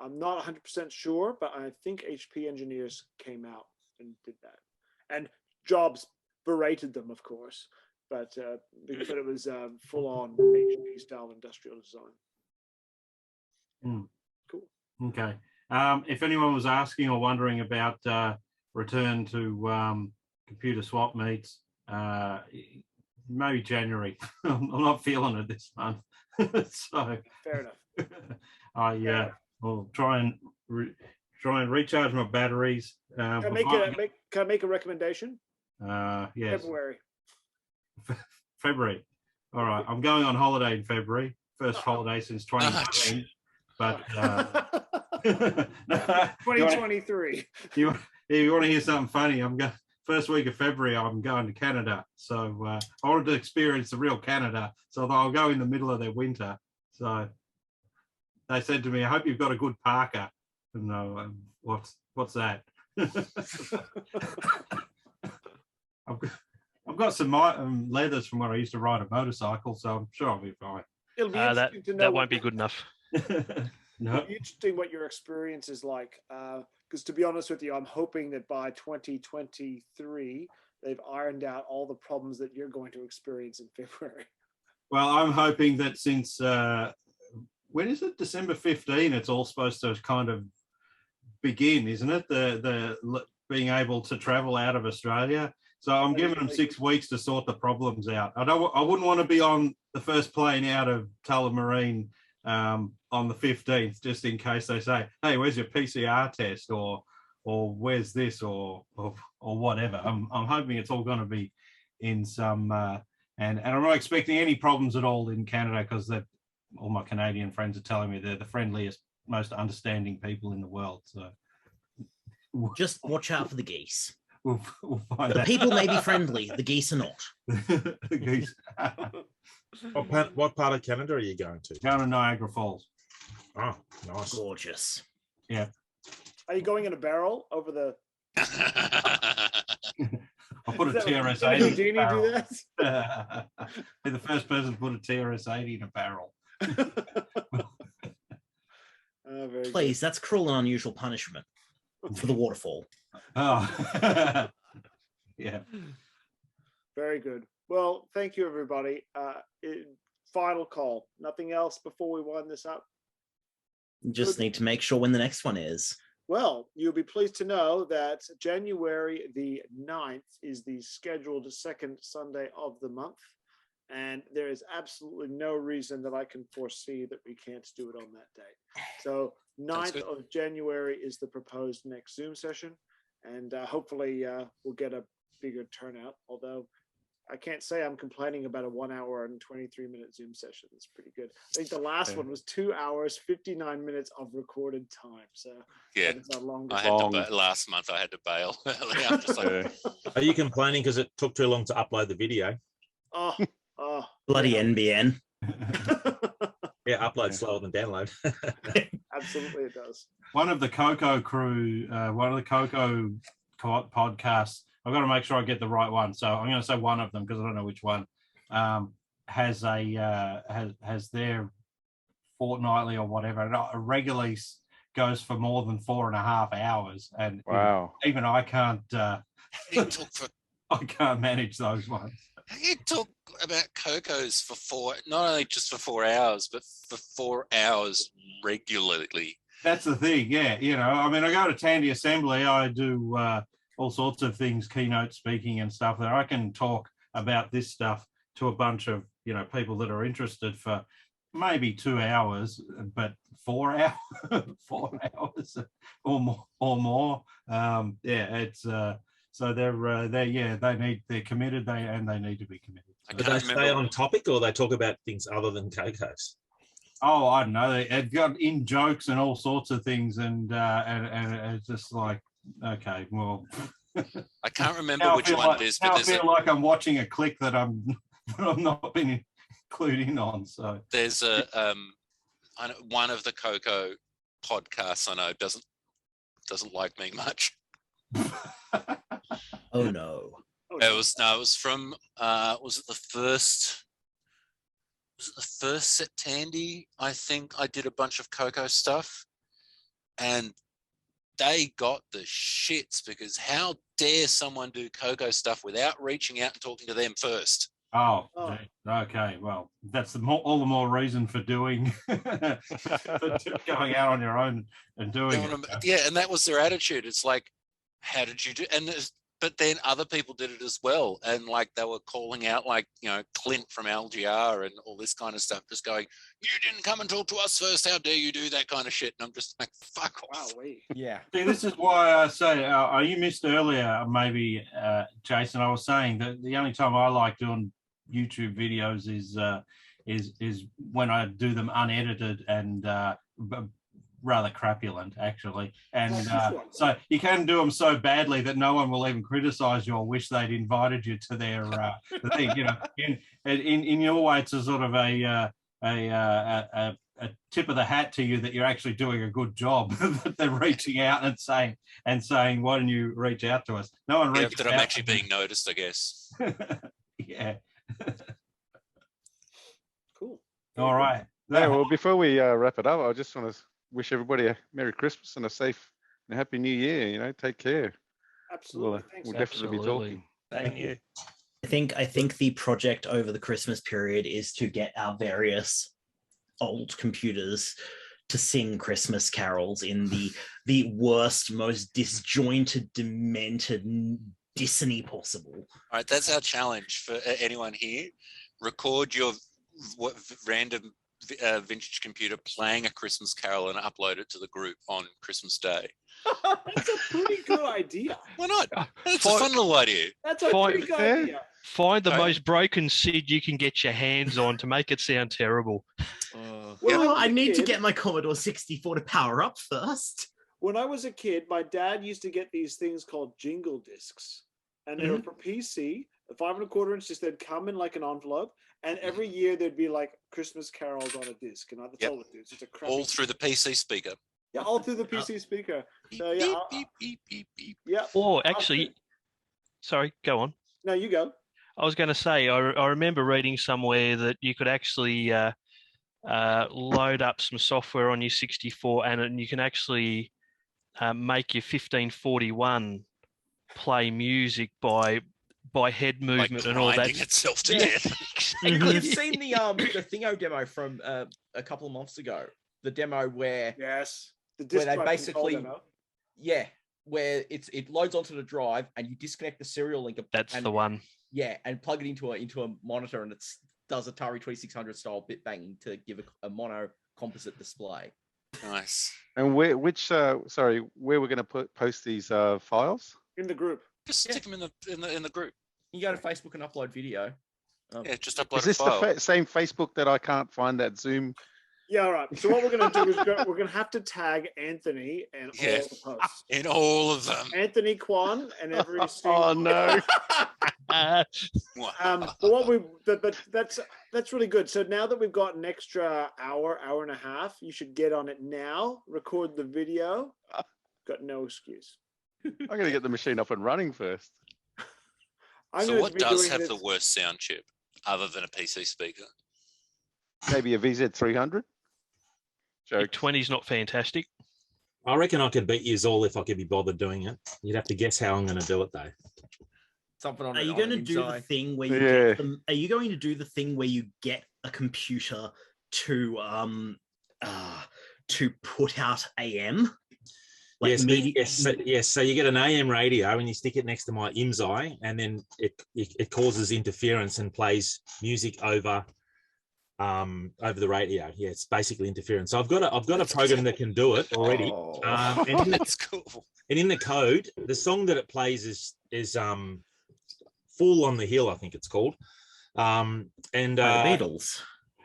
I'm not 100% sure, but I think HP engineers came out and did that. And Jobs berated them, of course, but it was full-on HP style industrial design. Cool. Okay. If anyone was asking or wondering about return to computer swap meets, maybe January. I'm not feeling it this month. So fair enough. We'll try and recharge my batteries. Can I make a recommendation? Yes. February. All right. I'm going on holiday in February. First holiday since 2019. But 2023. You want to hear something funny? I'm first week of February, I'm going to Canada. So I wanted to experience the real Canada. So I'll go in the middle of their winter. So they said to me, I hope you've got a good parka. And no, what's that? I've got some leathers from when I used to ride a motorcycle, so I'm sure I'll be fine. It'll be That interesting to know. that won't be good enough. No. It'll be interesting what your experience is like. Because to be honest with you, I'm hoping that by 2023, they've ironed out all the problems that you're going to experience in February. Well, I'm hoping that since, when is it? December 15, it's all supposed to kind of begin, isn't it? The being able to travel out of Australia. So I'm giving them 6 weeks to sort the problems out. I wouldn't want to be on the first plane out of Tullamarine on the 15th, just in case they say, hey, where's your PCR test, or where's this, or whatever. I'm hoping it's all going to be in some, and I'm not expecting any problems at all in Canada, because all my Canadian friends are telling me they're the friendliest, most understanding people in the world. So Just watch out for the geese. we'll find The out. people may be friendly, the geese are not. The geese. What part of Canada are you going to? Down in Niagara Falls. Oh, nice. Gorgeous. Yeah. Are you going in a barrel over the? I'll put a Is that- TRS did 80 in a Houdini do barrel. that? Be the first person to put a TRS 80 in a barrel. Very good. Please, that's cruel and unusual punishment for the waterfall. Oh, yeah. Very good. Well, thank you, everybody. Final call. Nothing else before we wind this up? Just need to make sure when the next one is. Well, you'll be pleased to know that January the 9th is the scheduled second Sunday of the month. And there is absolutely no reason that I can foresee that we can't do it on that date. So 9th of January is the proposed next Zoom session. And hopefully we'll get a bigger turnout. Although I can't say I'm complaining about a 1 hour and 23-minute Zoom session. It's pretty good. I think the last one was 2 hours, 59 minutes of recorded time. So Yeah, that is our longest. I had to last month. I had to bail. I'm just like, Are you complaining because it took too long to upload the video? Oh, Bloody yeah. NBN. Yeah, upload slower than download. Absolutely, it does. One of the Coleco crew, one of the Coleco podcasts, I've got to make sure I get the right one. So I'm going to say one of them because I don't know which one, has their fortnightly or whatever. And it regularly goes for more than 4.5 hours. And wow, even I can't, it took for I can't manage those ones. you talk about Cocos for not only just for 4 hours, but for 4 hours regularly. That's the thing, yeah. You know, I mean, I go to Tandy Assembly, I do all sorts of things, keynote speaking and stuff there. I can talk about this stuff to a bunch of, people that are interested for maybe 2 hours, but 4 hours, 4 hours or more. Yeah, it's so they're committed, they need to be committed. I Do can't they stay remember. on topic, or they talk about things other than Cocos? Oh, I don't know. They've got in jokes and all sorts of things, and it's just like, okay, well. I can't remember Now which one it is, but I there's feel like I'm watching a click that I'm not being clued in on. So there's I know one of the Coco podcasts I know doesn't like me much. Oh no. It was from was it the first set Tandy? I think I did a bunch of Coco stuff, and they got the shits because how dare someone do Coco stuff without reaching out and talking to them first? Oh, okay. Well, that's all the more reason for doing, for going out on your own and doing it. Yeah, and that was their attitude. It's like, how did you do? But then other people did it as well, and like they were calling out, like Clint from LGR and all this kind of stuff, just going, "You didn't come and talk to us first. How dare you do that kind of shit?" And I'm just like, "Fuck off." Yeah. See, this is why I say, you missed earlier, maybe, Jason. I was saying that the only time I like doing YouTube videos is when I do them unedited and rather crapulent, actually. And Well, so you can do them so badly that no one will even criticize you or wish they'd invited you to their the thing. You know, in your way, it's a sort of a tip of the hat to you that you're actually doing a good job. That they're reaching out and saying, why don't you reach out to us? No one Yeah, reaches that out. I'm actually being noticed, I guess. Yeah. Cool. All right. Yeah, well, before we wrap it up, I just want to wish everybody a Merry Christmas and a safe and Happy New Year. You know, take care. Absolutely. Thanks. We'll definitely be talking. Thank you. I think the project over the Christmas period is to get our various old computers to sing Christmas carols in the worst, most disjointed, demented dissony possible. All right, that's our challenge for anyone here. Record your random vintage computer playing a Christmas carol and upload it to the group on Christmas Day. That's a pretty good idea. Why not? That's a fun little idea. That's a pretty good idea. Find the Okay. most broken SID you can get your hands on to make it sound terrible. Well, I need to get my Commodore 64 to power up first. When I was a kid, my dad used to get these things called Jingle Discs, and they were for PC. The 5 1/4 inch disc, they'd come in like an envelope, and every year there'd be like Christmas carols on a disc, and that's all it is. It's a crappy All through the PC speaker. Yeah, all through the PC speaker. So Beep, yeah, beep, beep, beep, beep. yeah. Or actually, sorry, go on. No, you go. I was going to say, I remember reading somewhere that you could actually load up some software on your 64 and you can actually make your 1541 play music by head movement and all that. Grinding itself to Yeah. death. You've seen the Thingo demo from a couple of months ago. The demo where Yes. The Where disc they drive control basically- demo. where it loads onto the drive and you disconnect the serial link. That's and, the one. Yeah, and plug it into a monitor and it does Atari 2600 style bit banging to give a mono composite display. Nice. And where we're going to post these files? In the group. Just stick them in the group. You go to Facebook and upload video. Yeah, just upload Is this a file. the same Facebook that I can't find that Zoom? Yeah, all right. So what we're going to do is we're going to have to tag Anthony and Yeah. all the posts. In all of them. Anthony Kwan and every single. Oh no! But what that's really good. So now that we've got an extra hour and a half, you should get on it now. Record the video. Got no excuse. I'm going to get the machine up and running first. I'm So gonna what be does doing have this- the worst sound chip other than a PC speaker? Maybe a VZ300. Your Joke. 20's not fantastic. I reckon I could beat you all if I could be bothered doing it. You'd have to guess how I'm going to do it though. Something on Are you on going to an do the inside. thing where you Yeah. get them? Are you going to do the thing where you get a computer to put out AM? Like Yes, medi- yes. So you get an AM radio and you stick it next to my IMSI, and then it causes interference and plays music over the radio. Yeah, it's basically interference. So I've got a program that can do it already. Oh. And That's cool. in the code, the song that it plays is "Fool on the Hill," I think it's called. And by the Beatles.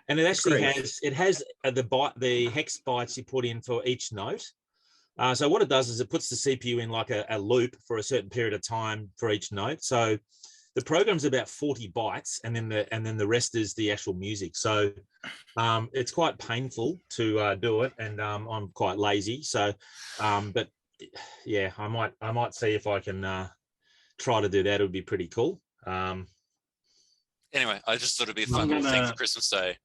and it actually Great. has the hex bytes you put in for each note. So what it does is it puts the CPU in like a loop for a certain period of time for each note. So the program's about 40 bytes, and then the rest is the actual music. So it's quite painful to do it, and I'm quite lazy. So, but yeah, I might see if I can try to do that. It would be pretty cool. Anyway, I just thought it'd be a fun I'm little thing gonna- for Christmas Day.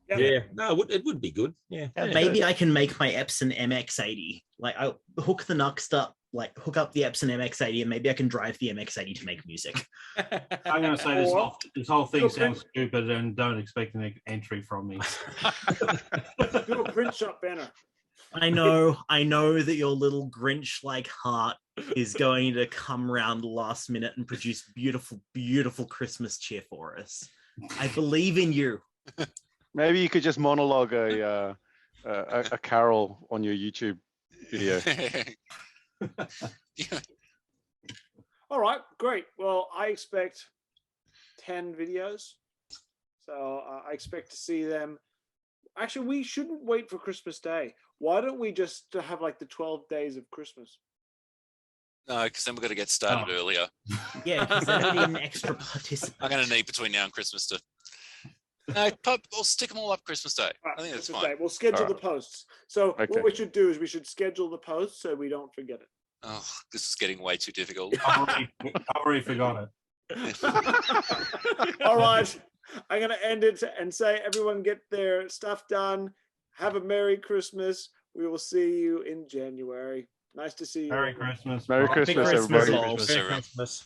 Yeah, no, it would be good. Yeah. Maybe I can make my Epson MX80. Like I'll hook the Nux up, like hook up the Epson MX80, and maybe I can drive the MX80 to make music. I'm going to say this whole thing Or- sounds stupid, and don't expect an entry from me. Do a print shop banner. I know that your little Grinch-like heart is going to come round last minute and produce beautiful, beautiful Christmas cheer for us. I believe in you. Maybe you could just monologue a carol on your YouTube video. Yeah. All right, great. Well, I expect 10 videos. So I expect to see them. Actually, we shouldn't wait for Christmas Day. why don't we just have like the 12 days of Christmas? No, because then we're going to get started earlier. Yeah, because there'll be an extra participant. I'm going to need between now and Christmas to. No, we'll stick them all up Christmas Day. I think that's Christmas fine. Day. We'll schedule the posts. So Okay. what we should do is we should schedule the posts so we don't forget it. Oh, this is getting way too difficult. I've already forgot it. All right. I'm going to end it and say everyone get their stuff done. Have a Merry Christmas. We will see you in January. Nice to see you. Merry Christmas. Merry Bye. Christmas, Christmas, everybody. all. Christmas, Merry everyone. Christmas.